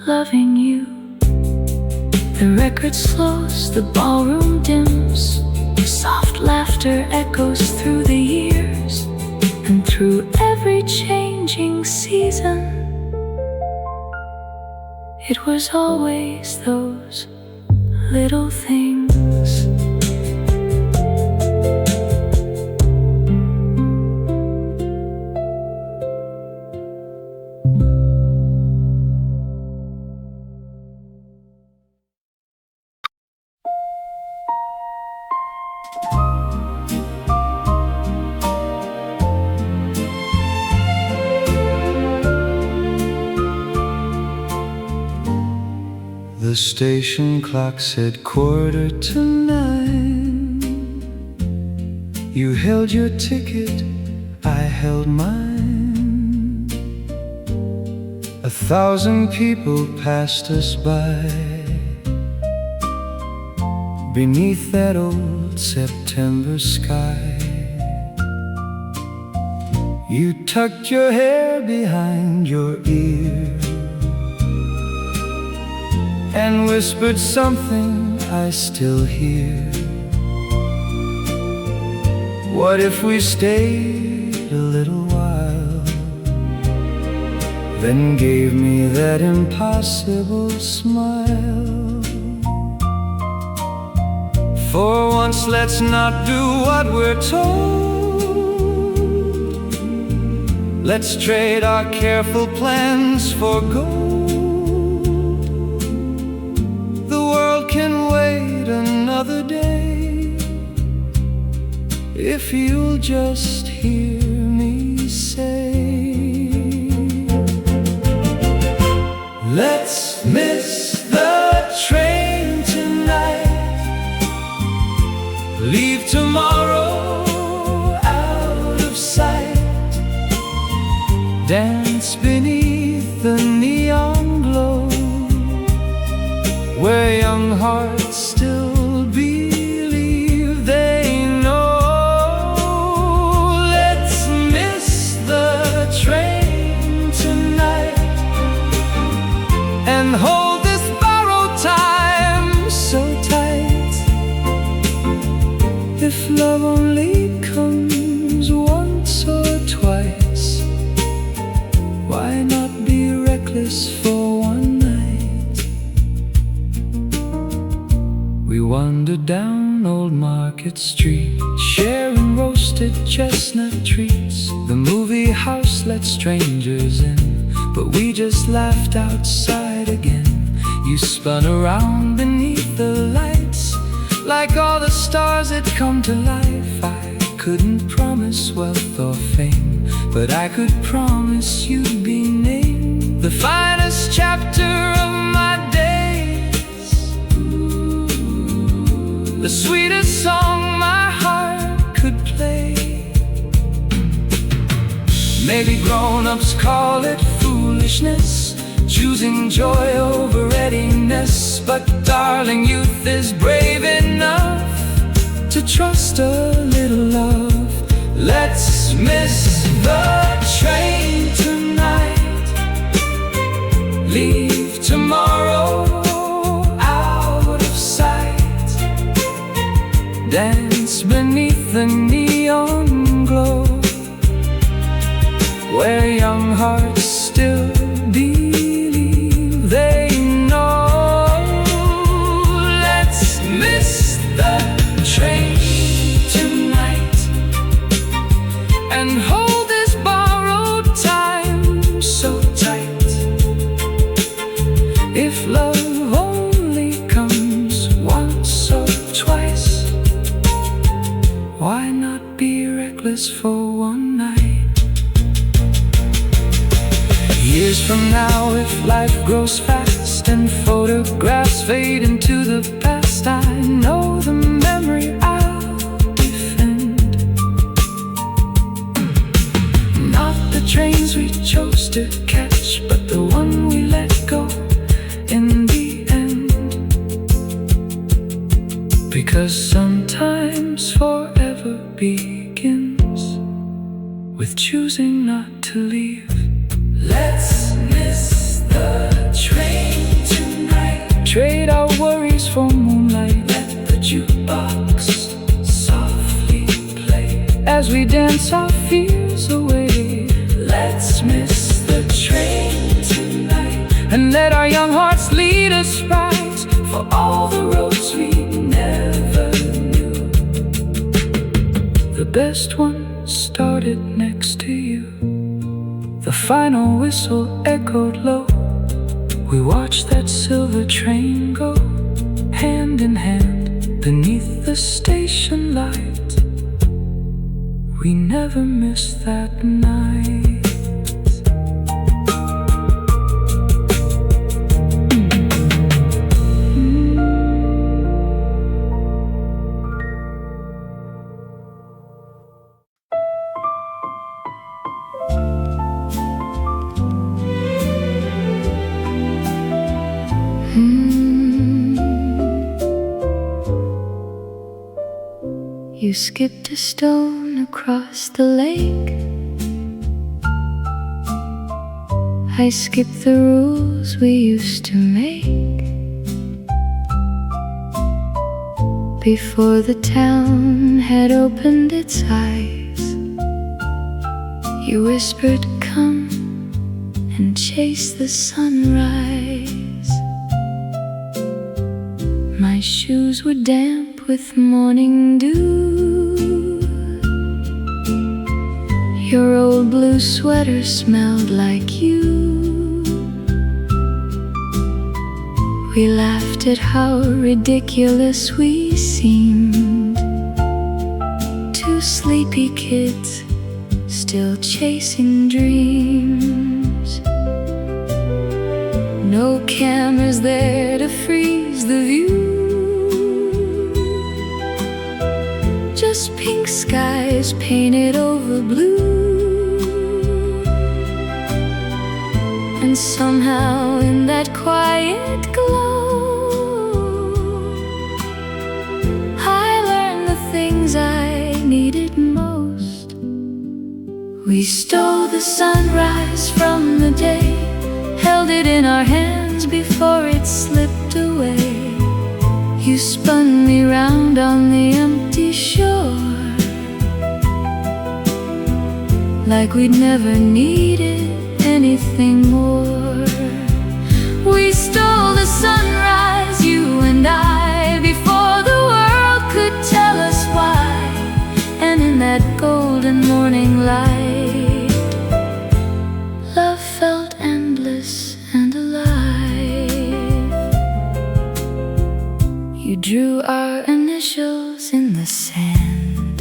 loving you. The record slows, the ballroom dims, soft laughter echoes through the years, and through every changing season, it was always those little things. The station clock said 9:15. You held your ticket, I held mine. 1,000 people passed us by beneath that old September sky. You tucked your hair behind your ear and whispered something I still hear. What if we stayed a little while? Then gave me that impossible smile. For once let's not do what we're told. Let's trade our careful plans for gold. Can wait another day if you'll just hear me say, let's miss the train tonight, leave tomorrow out of sight, dance beneath the neon glow where young hearts still believe they know. Let's miss the train tonight and hold this borrowed time so tight. If love only comes once or twice, why not be reckless for one night? We wandered down Old Market Street, sharing roasted chestnut treats. The movie house let strangers in, but we just laughed outside again. You spun around beneath the lights, like all the stars had come to life. I couldn't promise wealth or fame, but I could promise you'd be named the finest chapter of my days, the sweetest song my heart could play. Maybe grown-ups call it foolishness, choosing joy over readiness, but darling, youth is brave enough to trust a little love. Let's miss the train tonight, leave tomorrow out of sight, dance beneath the neon glow where young hearts still believe they know. Let's miss the train Why not be reckless for one night? Years from now, if life grows fast and photographs fade into the past, I know the memory I'll defend. Not the trains we chose to catch, but the one we let go in the end. Because sometimes forever begins with choosing not to leave. Let's miss the train tonight. Trade our worries for moonlight. Let the jukebox softly play as we dance our fears away. Let's miss the train tonight and let our young hearts lead us right for all the roads we never knew. The best one started next to you. The final whistle echoed low. We watched that silver train go hand in hand beneath the station light. We never missed that night. You skipped a stone across the lake. I skipped the rules we used to make. Before the town had opened its eyes, you whispered, "Come and chase the sunrise." My shoes were damp with morning dew. Your old blue sweater smelled like you. We laughed at how ridiculous we seemed. Two sleepy kids still chasing dreams. No cameras there to freeze the view. Just pink skies painted over blue. And somehow in that quiet glow, I learned the things I needed most. We stole the sunrise from the day, held it in our hands before it slipped away. You spun me round on the empty shore, like we'd never needed anything more. We stole the sunrise, you and I, before the world could tell us why. And in that golden morning light, love felt endless and alive. You drew our initials in the sand,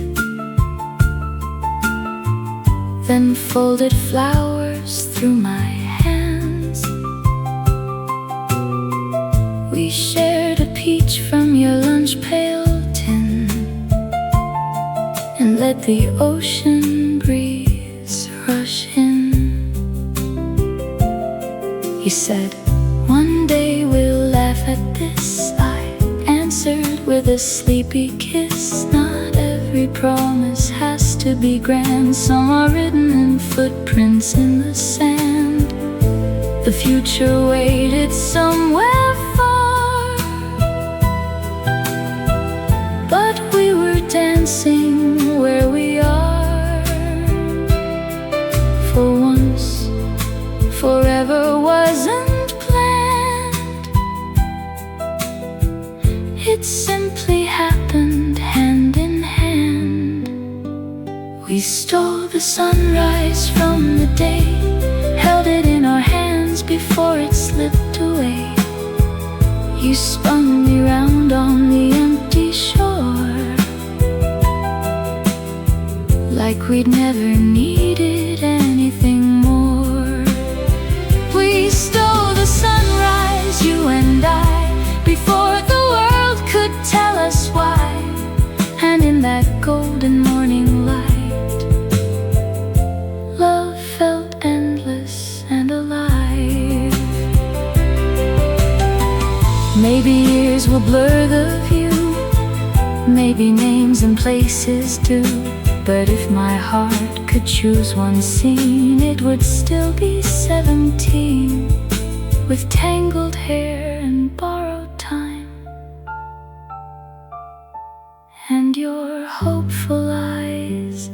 then folded flowers through my hands. We shared a peach from your lunch pail tin, and let the ocean breeze rush in. You said, "One day we'll laugh at this," I answered with a sleepy kiss. Not every promise has to be grand. Some are written in footprints in the sand. The future waited somewhere far, but we were dancing where we are. For once, forever wasn't planned. It simply happened hand in hand. We stole the sunrise from the day, held it in our hands before it slipped away. You spun me round on the empty shore, like we'd never needed anything more. We stole the sunrise, you and I, before the world could tell us why. And in that golden morning light, love felt endless and alive. Maybe years will blur the view, maybe names and places do, but if my heart could choose one scene, it would still be 17, with tangled hair and borrowed time, and your hopeful eyes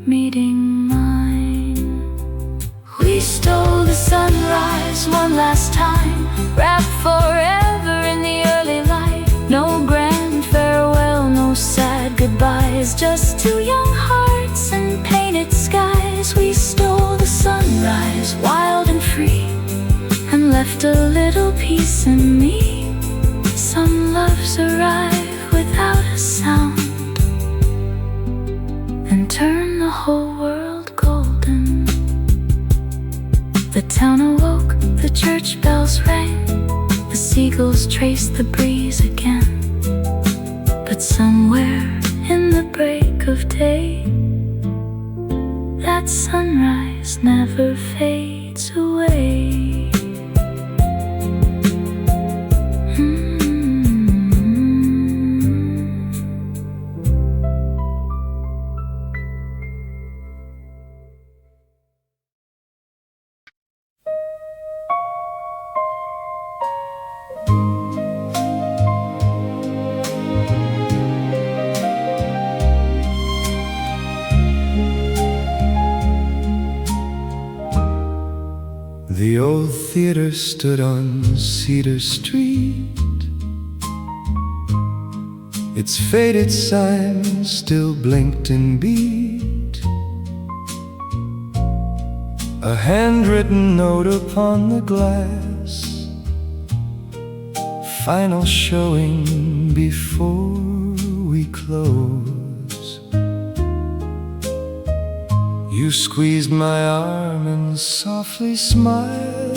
meeting mine. We stole the sunrise one last time, wrapped forever in the early light. No grand farewell, no sad goodbyes, just two young hearts and painted skies. We stole the sunrise, wild and free, and left a little piece in me. Some loves arrive without a sound and turn the whole world golden. The town awoke, the church bells rang, the seagulls traced the breeze again. But somewhere in the break of day, that sunrise never fades away. The old theater stood on Cedar Street, its faded sign still blinked and beat. A handwritten note upon the glass, final showing before we close. You squeezed my arm and softly smiled,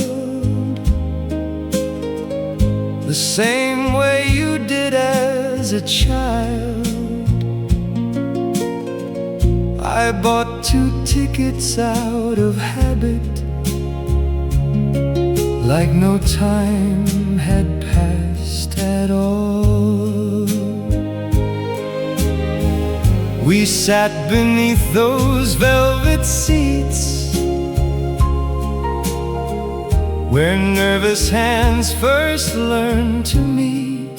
the same way you did as a child. I bought 2 tickets out of habit, like no time had passed at all. We sat beneath those velvet seats, where nervous hands first learned to meet.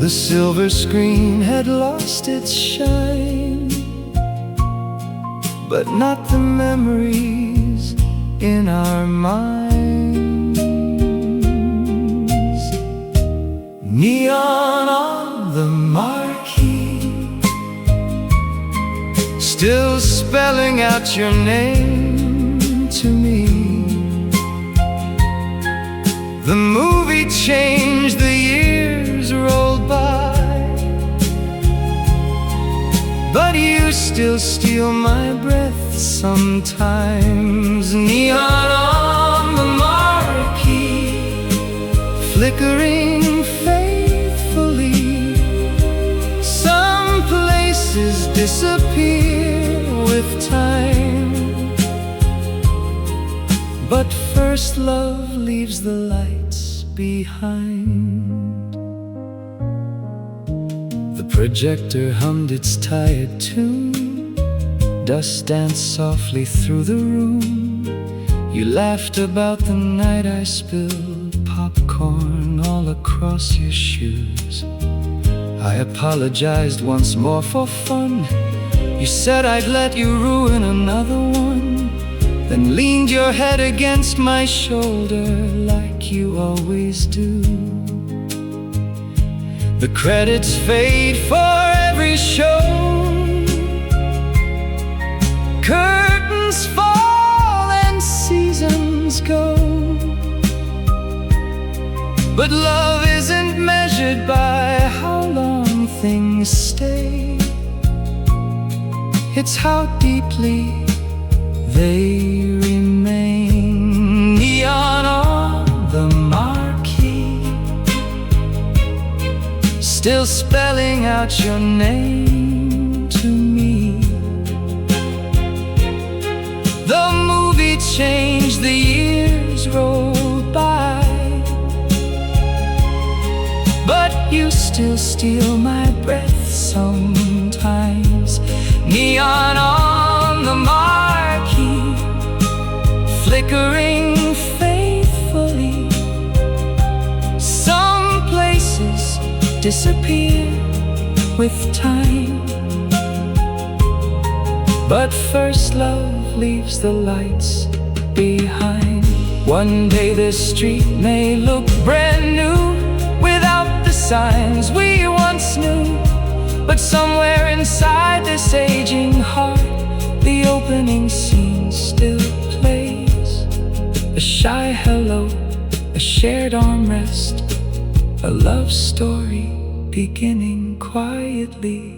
The silver screen had lost its shine, but not the memories in our minds. Neon on the marquee, still spelling out your name to me. The movie changed, the years rolled by, but you still steal my breath sometimes. Neon on the marquee, flickering faithfully. Some places disappear with time, but first love leaves the lights behind. The projector hummed its tired tune, dust danced softly through the room. You laughed about the night I spilled popcorn all across your shoes. I apologized once more for fun. You said I'd let you ruin another one, then leaned your head against my shoulder like you always do. The credits fade for every show, curtains fall and seasons go, but love isn't measured by how long things stay, it's how deeply they remain. Neon on the marquee, still spelling out your name to me. The movie changed, the years rolled by, but you still steal my breath sometimes. Neon on the marquee, flickering faithfully. Some places disappear with time, but first love leaves the lights behind. One day this street may look brand new without the signs we once knew, but somewhere inside this aging heart, the opening scene still plays. A shy hello, a shared armrest, a love story beginning quietly.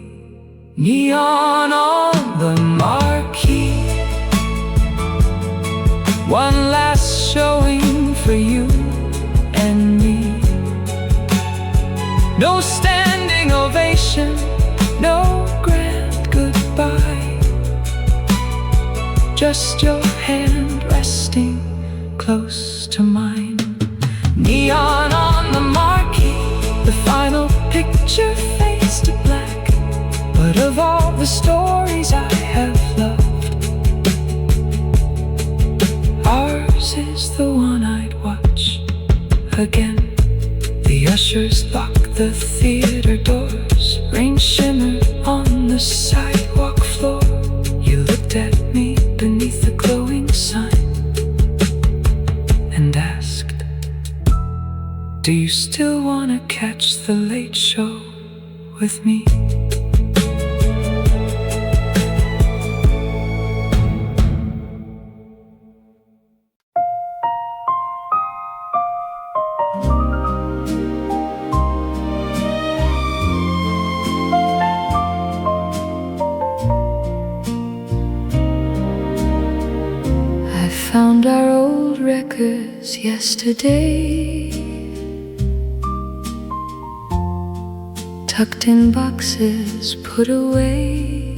Neon on the marquee, one last showing for you and me. No standing ovation, no grand goodbye, just your hand resting close to mine. Neon on the marquee, the final picture fades to black, but of all the stories I have loved, ours is the one I'd watch again. The ushers lock the theater doors, rain shimmered on the sidewalk floor. You looked at me beneath the glowing sun and asked, do you still want to catch the late show with me? Found our old records yesterday, tucked in boxes put away.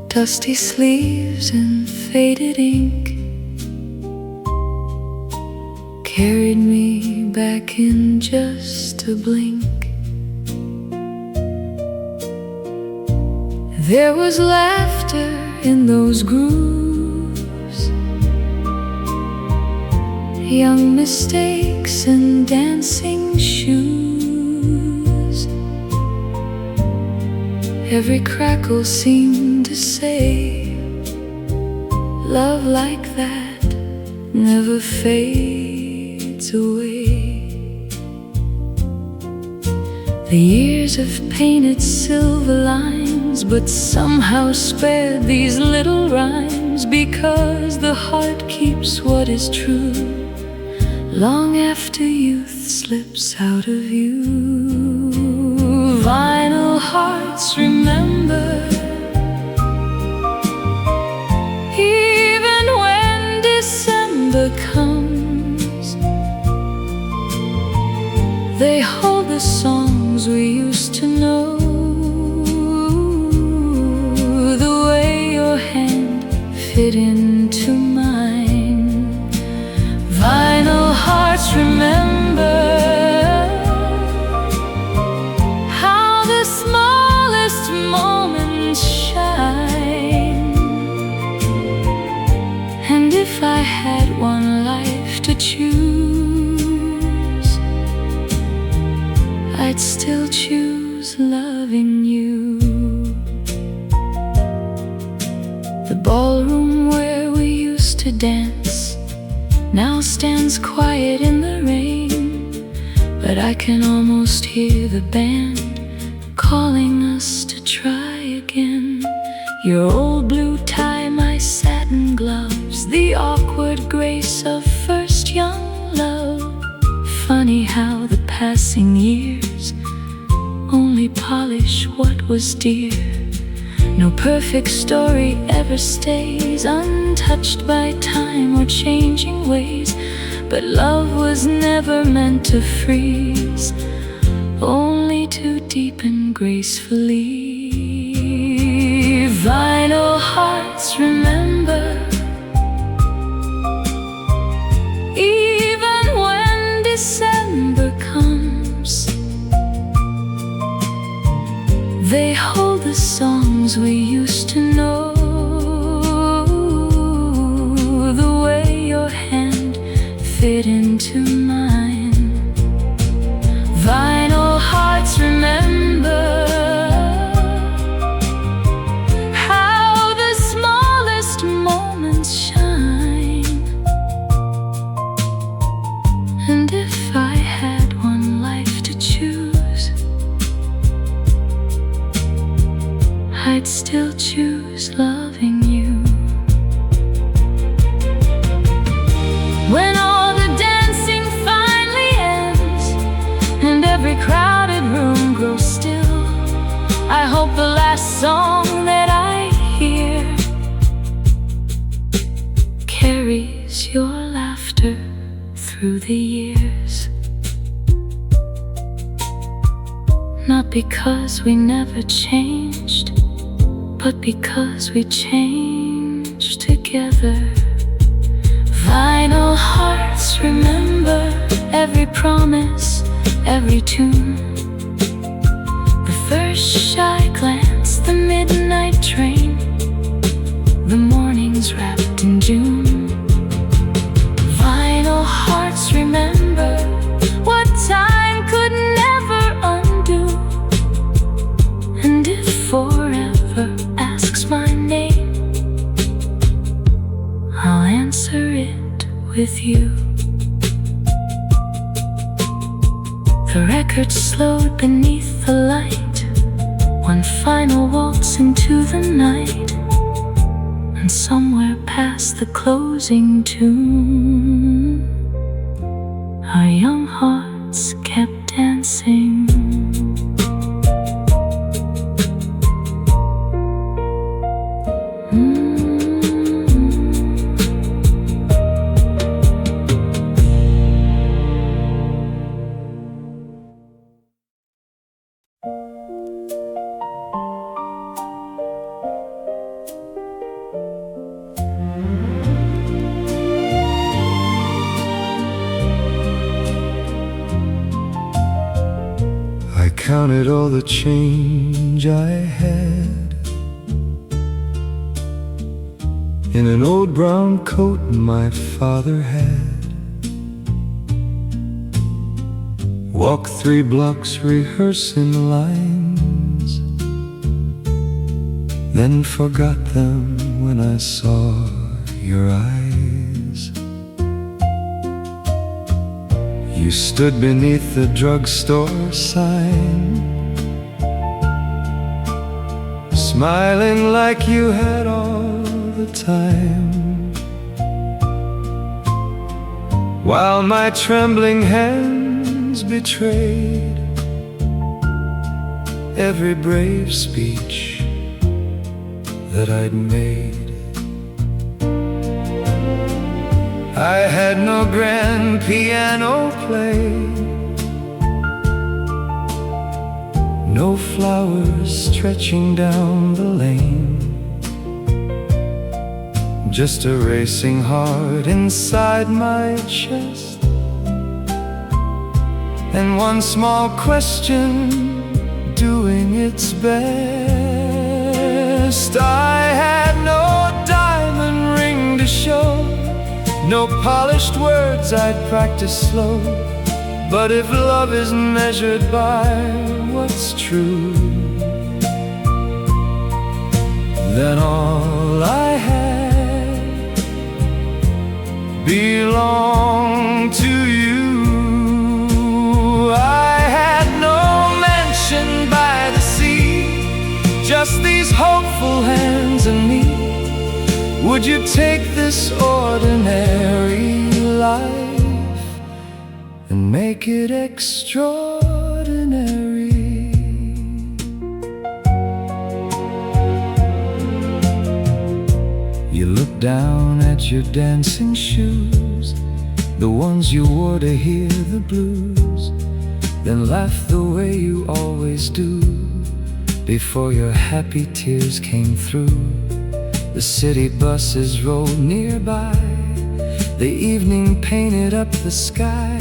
Dusty sleeves and faded ink carried me back in just a blink. There was laughter in those grooves, young mistakes and dancing shoes. Every crackle seemed to say, love like that never fades away. The years have painted silver lines, but somehow spared these little rhymes, because the heart keeps what is true long after youth slips out of view. Vinyl hearts remember, even when December comes. They hold the songs we used to know, the way your hand fit into mine. Vinyl hearts remember how the smallest moments shine. And if I had one life to choose, I'd still choose loving you. The ballroom where we used to dance now stands quiet in the rain, but I can almost hear the band calling us to try again. Your old blue tie, my satin gloves, the awkward grace of first young love. Funny how the passing years polish what was dear. No perfect story ever stays untouched by time or changing ways, but love was never meant to freeze, only to deepen gracefully. Vinyl hearts remember, even when December comes. They hold the songs we used to know, the way your hand fit into mine. Vinyl hearts remember how the smallest moments shine. And if I had one life to choose, I'd still choose loving you. When all the dancing finally ends and every crowded room grows still, I hope the last song that I hear carries your laughter through the years. Not because we never changed, but because we changed together. Vinyl hearts remember every promise, every tune, the first shy glance, the midnight train, the mornings wrapped in June. Vinyl hearts remember what time could never undo. And if forever asks my name, I'll answer it with you. The record slowed beneath the light, one final waltz into the night, and somewhere past the closing tune, our young hearts kept dancing. Counted all the change I had in an old brown coat my father had. Walked 3 blocks rehearsing lines, then forgot them when I saw your eyes. You stood beneath the drugstore sign, smiling like you had all the time, while my trembling hands betrayed every brave speech that I'd made. I had no grand piano play, no flowers stretching down the lane, just a racing heart inside my chest, and one small question doing its best. I had no diamond ring to show, no polished words I'd practice slow, but if love is measured by what's true, then all I had belonged to you. I had no mansion by the sea, just these hopeful hands and me. Would you take this ordinary life and make it extraordinary? your dancing shoes, the ones you wore to hear the blues, then laugh the way you always do, before your happy tears came through. The city buses rolled nearby, the evening painted up the sky,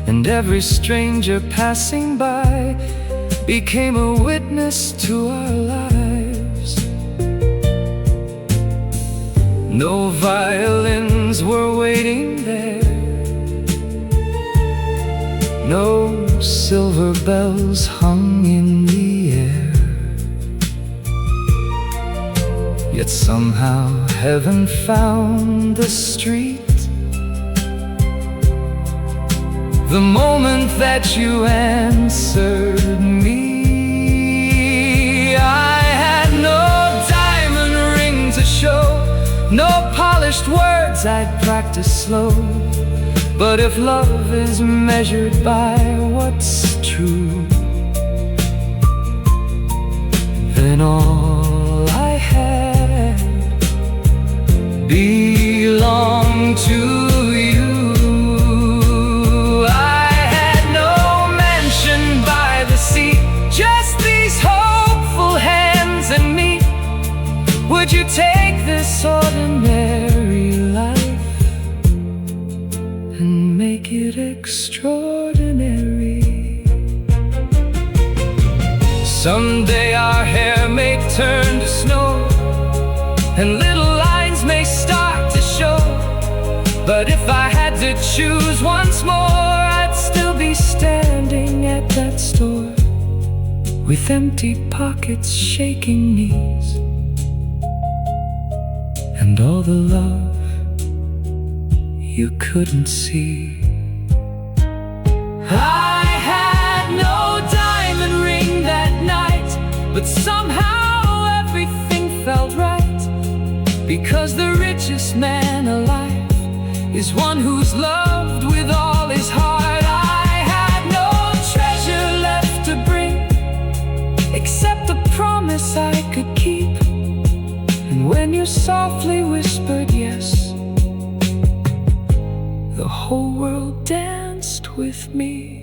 and every stranger passing by became a witness to our lives. No violins were waiting there, no silver bells hung in the air. Yet somehow heaven found the street the moment that you answered me. I had no diamond ring to show, no polished words I'd practice slow, but if love is measured by what's true, then all I had belonged to you. I had no mansion by the sea, just these hopeful hands and me. Would you take this ordinary life and make it extraordinary? Someday our hair may turn to snow, and little lines may start to show, but if I had to choose once more, I'd still be standing at that store, with empty pockets, shaking knees, and all the love you couldn't see. I had no diamond ring that night, but somehow everything felt right, because the richest man alive is one who's loved with all his heart. I had no treasure left to bring, except a promise I could keep, and when you softly whispered yes, the whole world danced with me.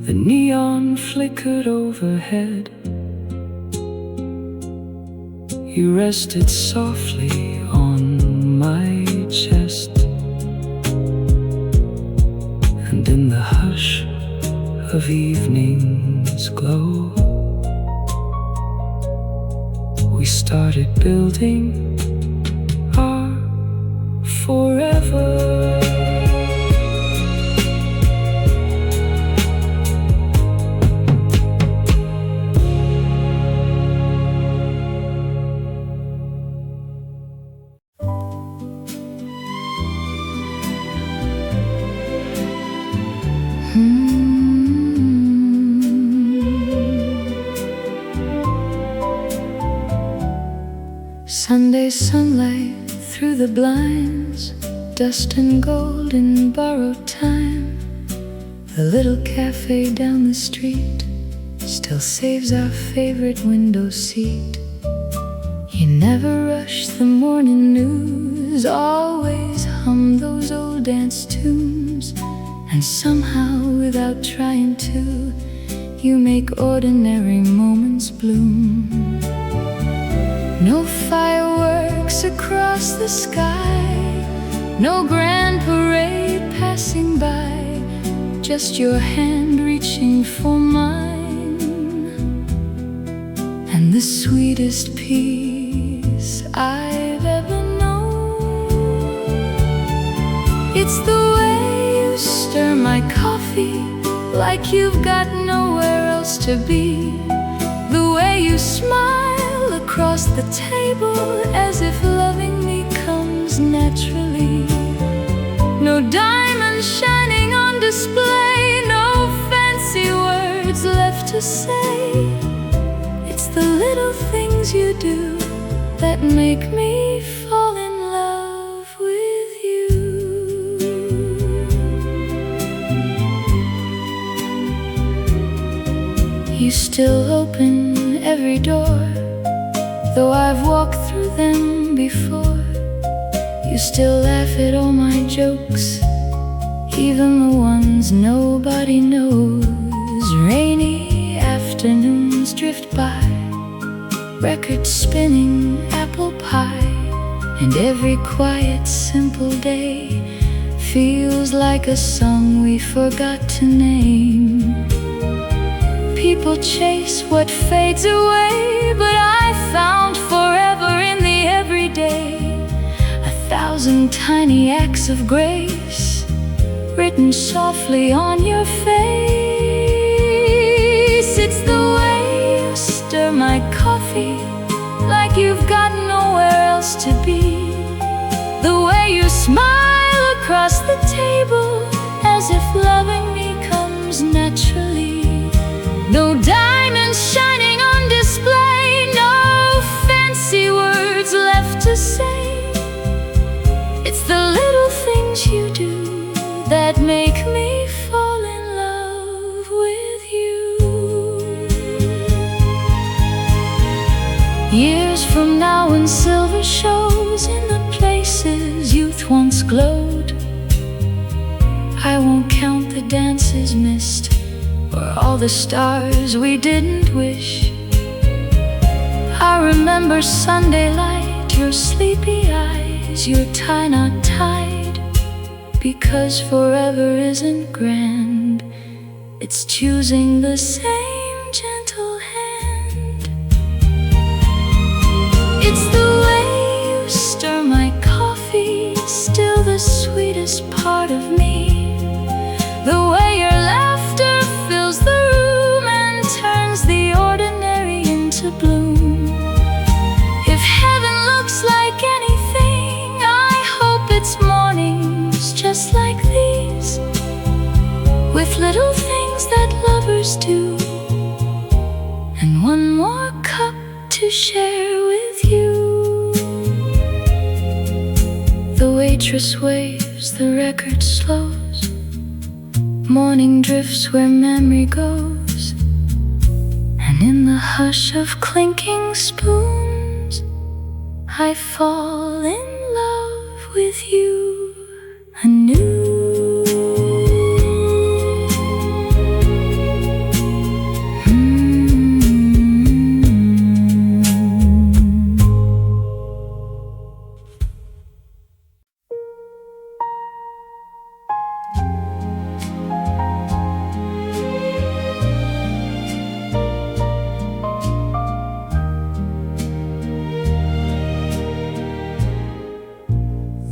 The neon flickered overhead, you rested softly on my chest, and in the hush of evening's glow, we started building our forever. Sunday sunlight through the blinds, dust and gold in borrowed time. The little cafe down the street still saves our favorite window seat. You never rush the morning news, always hum those old dance tunes, and somehow without trying to, you make ordinary moments bloom. No fireworks across the sky, no grand parade passing by, just your hand reaching for mine, and the sweetest peace I've ever known. It's the way you stir my coffee like you've got nowhere else to be, the way you smile across the table as if loving me comes naturally. No diamonds shining on display, no fancy words left to say. It's the little things you do that make me fall in love with you. You still open every door, Though I've walked through them before, you still laugh at all my jokes, even the ones nobody knows. Rainy afternoons drift by, record spinning, apple pie, and every quiet, simple day feels like a song we forgot to name. People chase what fades away, but I found forever in the everyday. 1,000 tiny acts of grace written softly on your face. It's the way you stir my coffee like you've got nowhere else to be, the way you smile across the table as if loving me comes naturally. No diamonds shining on display, no fancy words left to say. It's the little things you do that make me fall in love with you. Years from now when silver shows in the places youth once glowed, I won't count the dances missed or all the stars we didn't wish. I remember Sunday light, your sleepy eyes, your tie not tied, because forever isn't grand, it's choosing the same gentle hand. It's the way you stir my coffee, still the sweetest part of me, the way your laughter fills the room and turns the ordinary into bloom. If heaven looks like anything, I hope it's mornings just like these, with little things that lovers do, and one more cup to share with you. The waitress waves, the record slows, morning drifts where memory goes, and in the hush of clinking spoons, I fall in love with you anew.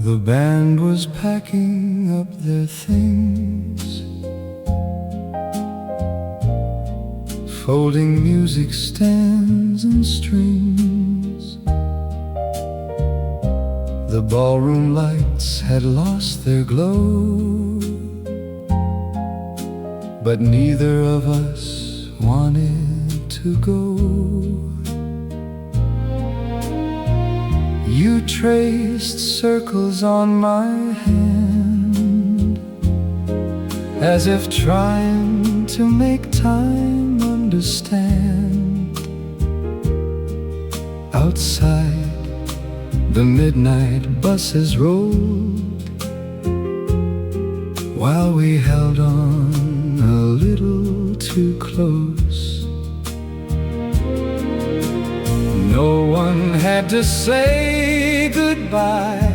The band was packing up their things, folding music stands and strings. The ballroom lights had lost their glow, but neither of us wanted to go. You traced circles on my hand, as if trying to make time understand. Outside, the midnight buses rolled, while we held on a little too close. No one had to say goodbye,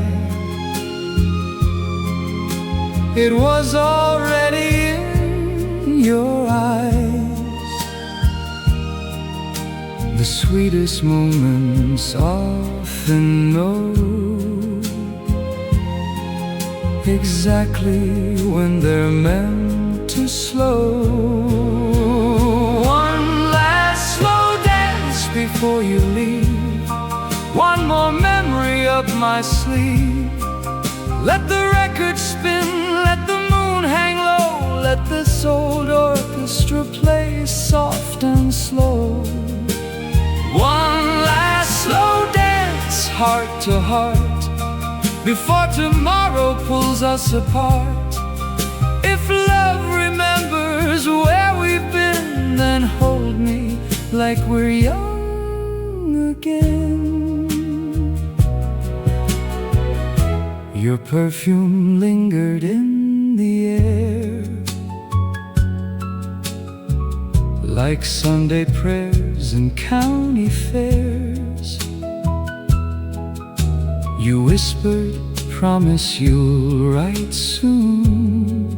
it was already in your eyes. The sweetest moments often know exactly when they're meant to slow. One last slow dance before you leave, one more memory up my sleeve. Let the record spin, let the moon hang low, let this old orchestra play soft and slow. One last slow dance, heart to heart, before tomorrow pulls us apart. If love remembers where we've been, then hold me like we're young again. Your perfume lingered in the air, like Sunday prayers and county fairs. You whispered, promise you'll write soon,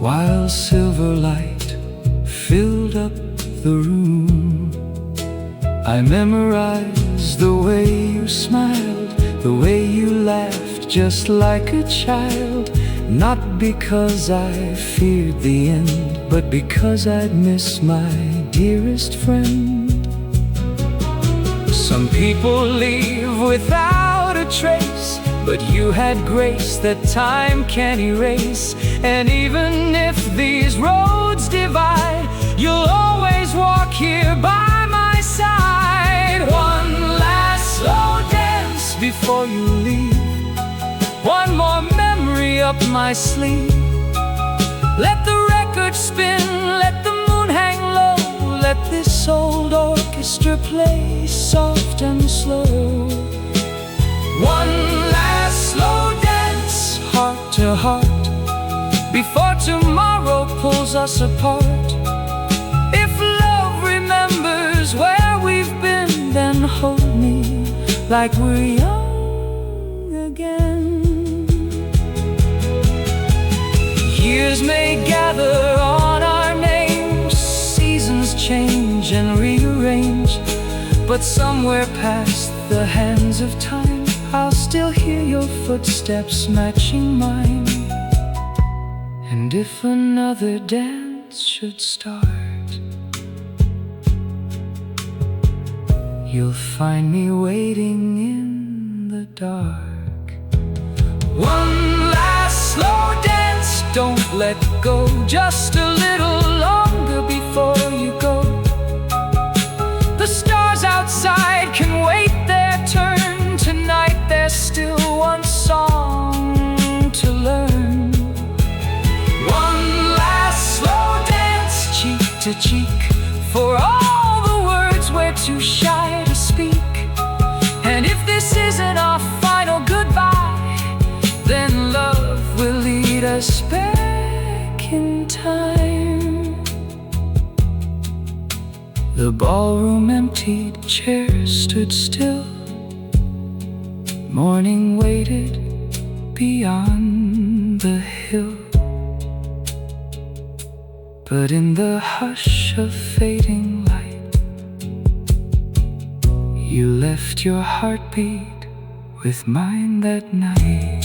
while silver light filled up the room. I memorized the way you smiled, the way you laughed just like a child. Not because I feared the end, but because I'd miss my dearest friend. Some people leave without a trace, but you had grace that time can't erase. And even if these roads divide, you'll always walk here by my side. One last slow dance before you leave, one more memory up my sleeve. Let the record spin, let the moon hang low, let this old orchestra play soft and slow. One last slow dance, heart to heart, before tomorrow pulls us apart. If love remembers where we've been, then hold me like we're young again. Years may gather on our names, seasons change and rearrange, but somewhere past the hands of time, I'll still hear your footsteps matching mine. And if another dance should start, you'll find me waiting in the dark. One last slow dance, don't let go, just a little longer before you go. The stars outside can wait their turn. Tonight there's still one song to learn. One last slow dance, cheek to cheek, for all the words we're too shy to speak. And if this isn't our final goodbye, then love will lead us back in time. The ballroom emptied, chairs stood still. Morning waited beyond the hill. But in the hush of fading light, you left your heartbeat with mine that night.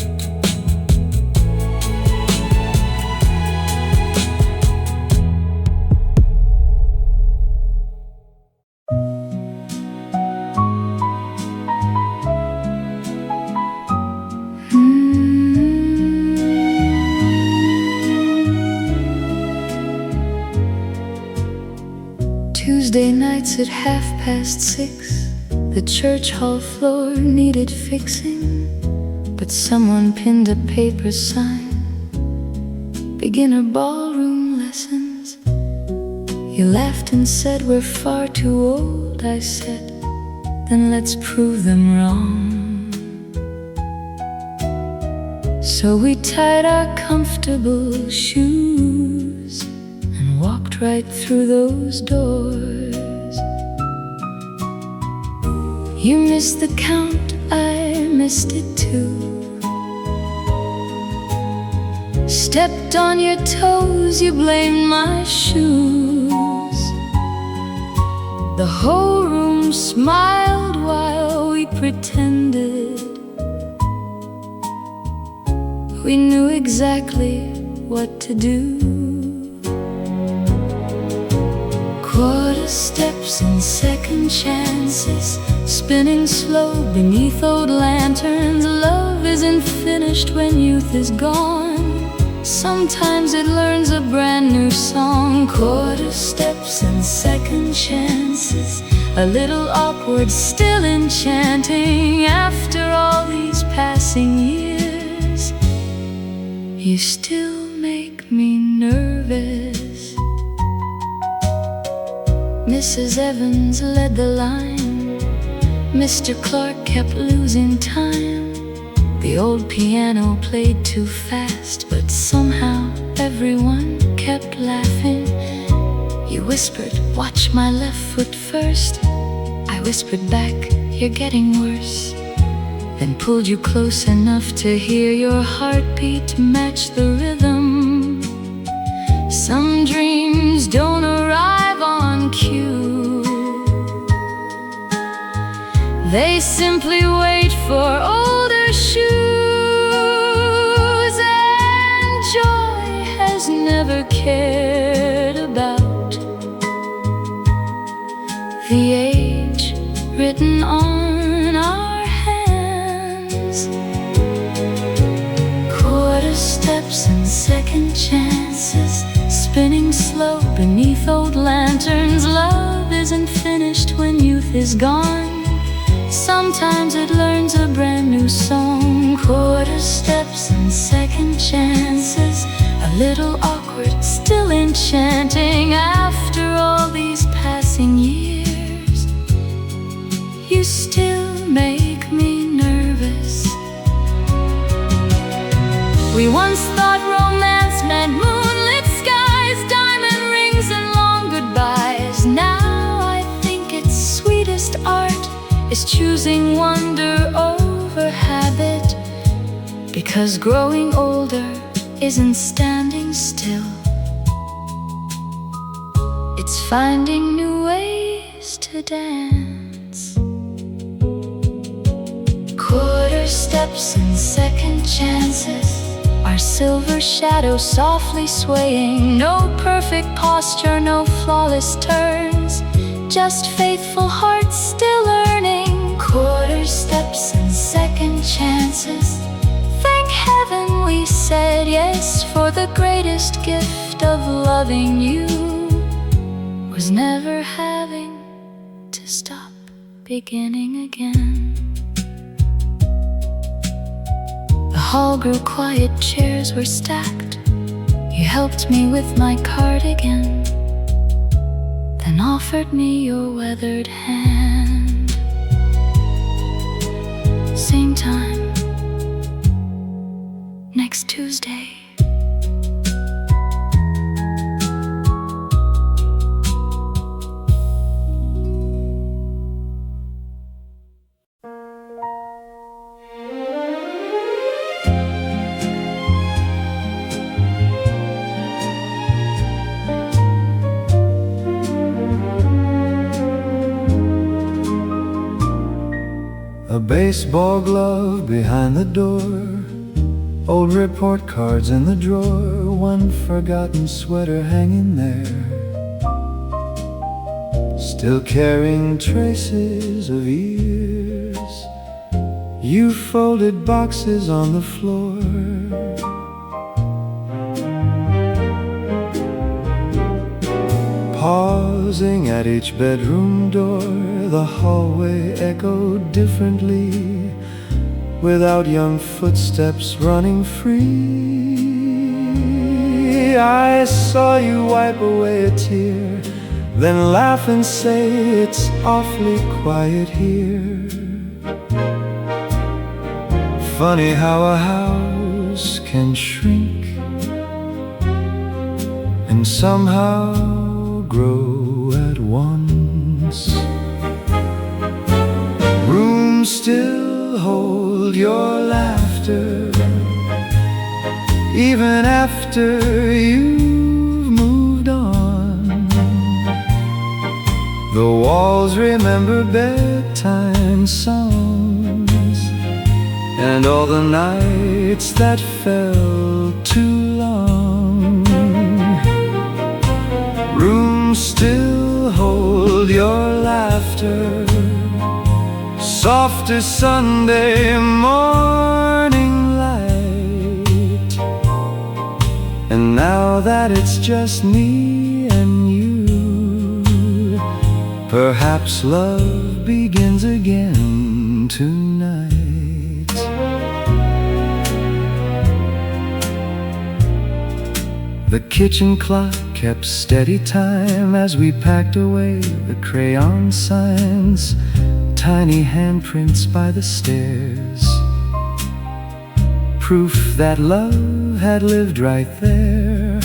Tuesday nights at 6:30, the church hall floor needed fixing, but someone pinned a paper sign, beginner ballroom lessons. You laughed and said, we're far too old. I said, then let's prove them wrong. So we tied our comfortable shoes and walked right through those doors. You missed the count, I missed it too. Stepped on your toes, you blamed my shoes. The whole room smiled while we pretended we knew exactly what to do. Quarter steps and second chances, spinning slow beneath old lanterns. Love isn't finished when youth is gone. Sometimes it learns a brand new song. Quarter steps and second chances, a little awkward, still enchanting. After all these passing years, you still make me nervous. Mrs. Evans led the line, Mr. Clark kept losing time. The old piano played too fast, but somehow everyone kept laughing. You whispered, "Watch my left foot first." I whispered back, "You're getting worse." Then pulled you close enough to hear your heartbeat match the rhythm. Some dreams don't arrive on cue. They simply wait for older shoes. And joy has never cared about the age written on our hands. Quarter steps and second chances, spinning slow beneath old lanterns. Love isn't finished when youth is gone. Sometimes it learns a brand new song. Quarter steps and second chances, a little awkward, still enchanting. After all these passing years, you still make me nervous. We once thought romance meant moonlit skies, diamond rings and long goodbyes. Now I think its sweetest art is choosing wonder over habit. Because growing older isn't standing still, it's finding new ways to dance. Quarter steps and second chances, our silver shadow softly swaying. No perfect posture, no flawless turns, just faithful hearts still earning. Quarter steps and second chances, thank heaven we said yes, for the greatest gift of loving you was never having to stop beginning again. The hall grew quiet, chairs were stacked. You helped me with my cardigan, then offered me your weathered hand. Same time, next Tuesday. A baseball glove behind the door, old report cards in the drawer, one forgotten sweater hanging there, still carrying traces of years. You folded boxes on the floor, pausing at each bedroom door. The hallway echoed differently, without young footsteps running free. I saw you wipe away a tear, then laugh and say it's awfully quiet here. Funny how a house can shrink and somehow grow at once. Rooms still hold your laughter, even after you've moved on. The walls remember bedtime songs and all the nights that felt too long. Rooms still hold your laughter, soft as Sunday morning light. And now that it's just me and you, perhaps love begins again tonight. The kitchen clock kept steady time as we packed away the crayon signs, tiny handprints by the stairs. proof that love had lived right there.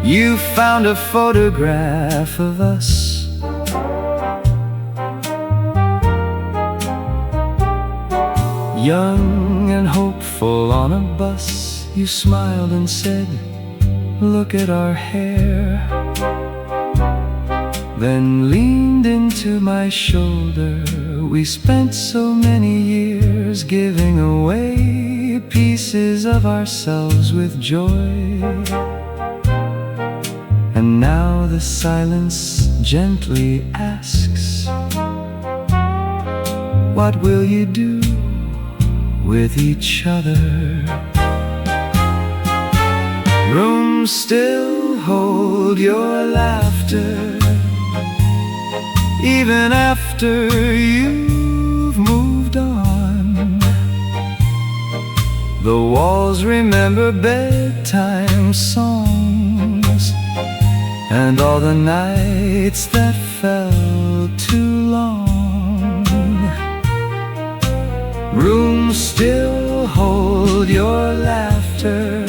You found a photograph of us, young and hopeful on a bus. You smiled and said, "Look at our hair." Then leaned into my shoulder. We spent so many years giving away pieces of ourselves with joy. And now the silence gently asks, what will you do with each other? Rooms still hold your laughter, even after you've moved on. The walls remember bedtime songs and all the nights that felt too long. Rooms still hold your laughter,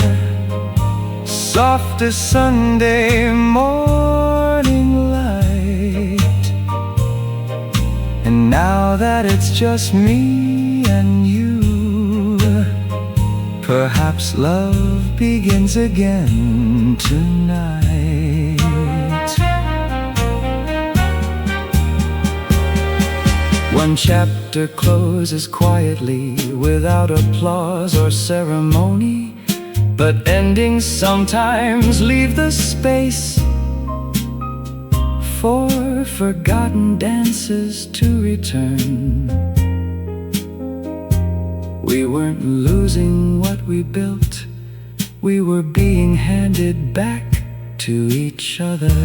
soft as Sunday morning light. And now that it's just me and you, perhaps love begins again tonight. One chapter closes quietly, without applause or ceremony. But endings sometimes leave the space for forgotten dances to return. We weren't losing what we built, we were being handed back to each other.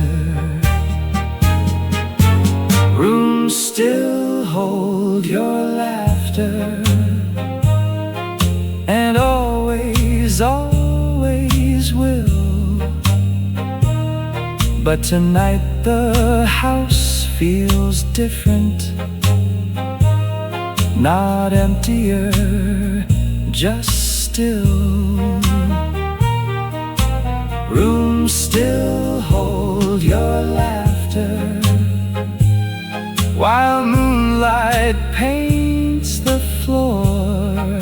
Rooms still hold your laughter, and always will. But tonight the house feels different, not emptier, just still. Rooms still hold your laughter, while moonlight paints the floor.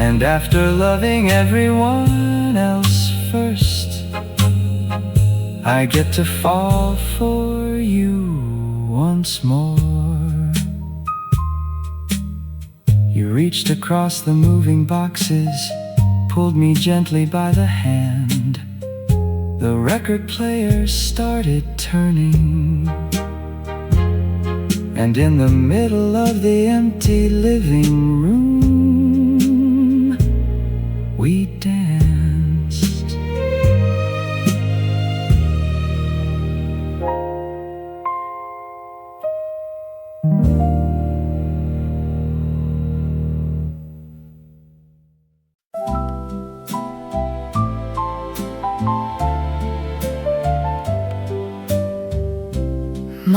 And after loving everyone else first, I get to fall for you once more. You reached across the moving boxes, pulled me gently by the hand. The record player started turning, and in the middle of the empty living room, we danced.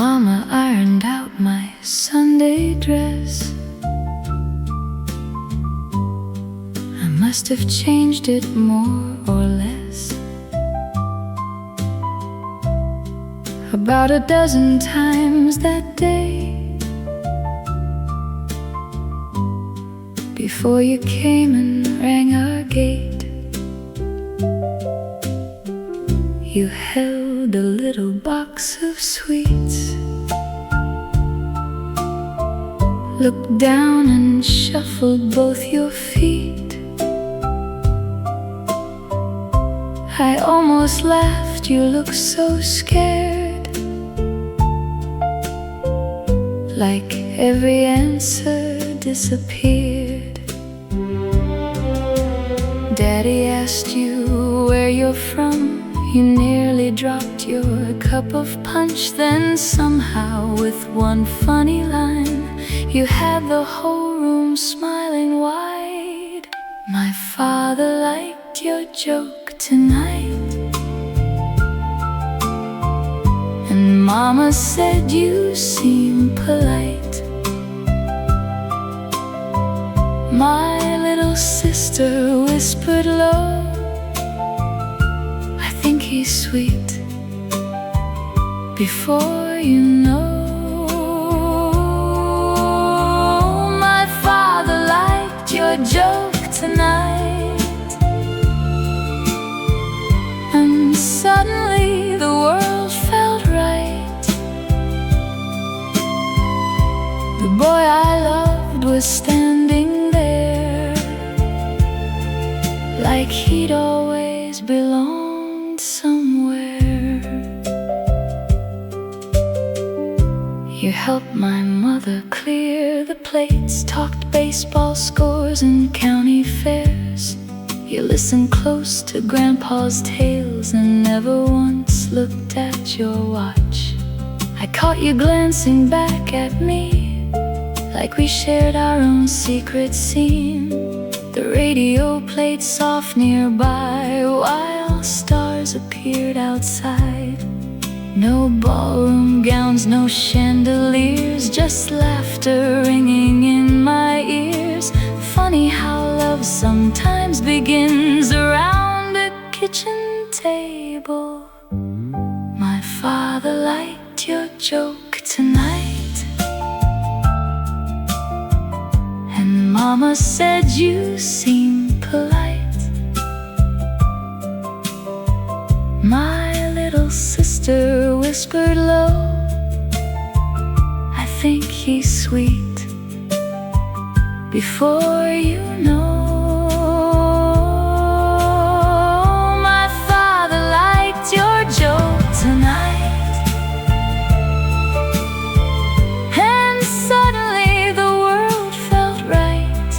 Mama ironed out my Sunday dress. I must have changed it more or less, about a dozen times that day, before you came and rang our gate. You held a little box of sweets, looked down and shuffled both your feet. I almost laughed, you looked so scared, like every answer disappeared. Daddy asked you where you're from. You nearly dropped your cup of punch. Then somehow, with one funny line, you had the whole room smiling wide. My father liked your joke tonight, and Mama said you seem polite. My little little sister whispered low, I think he's sweet. Before you know, my father liked your joke tonight. And suddenly the world felt right. The boy I loved was standing there, like he'd always belonged somewhere. You helped my mother clear the plates, talked baseball scores and county fairs. You listened close to Grandpa's tales and never once looked at your watch. I caught you glancing back at me, like we shared our own secret scene. The radio played soft nearby while stars appeared outside. No ballroom gowns, no chandeliers, just laughter ringing in my ears. Funny how love sometimes begins around a kitchen table. My father liked your joke tonight, and Mama said you seem polite. My little sister whispered low, I think he's sweet. Before you know, my father liked your joke tonight. And suddenly the world felt right.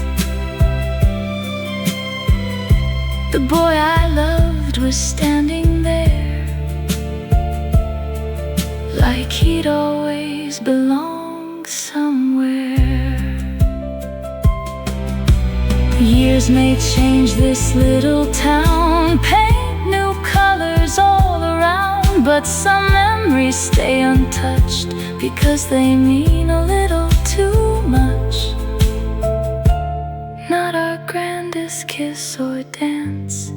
The boy I loved was standing there, like he'd always belonged somewhere. Years may change this little town, paint new colors all around, but some memories stay untouched because they mean a little too much. Not our grandest kiss or dance,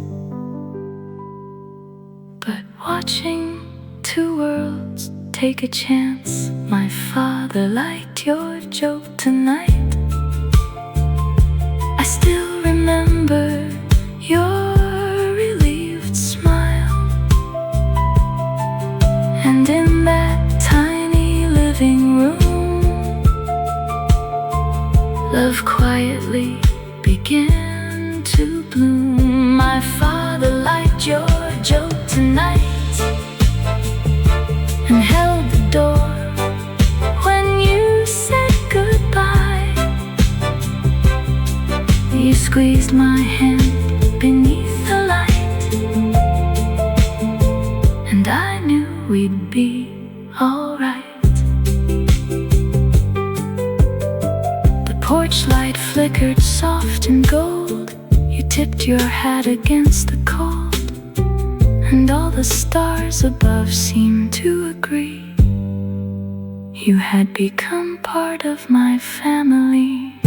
but watching two worlds take a chance. My father liked your joke tonight. I still remember your relieved smile, and in that tiny living room, love quietly began to bloom. My father liked your joke tonight and held the door when you said goodbye. You squeezed my hand beneath the light, and I knew we'd be alright. The porch light flickered soft and gold. You tipped your hat against the cold, and all the stars above seemed to agree. You had become part of my family.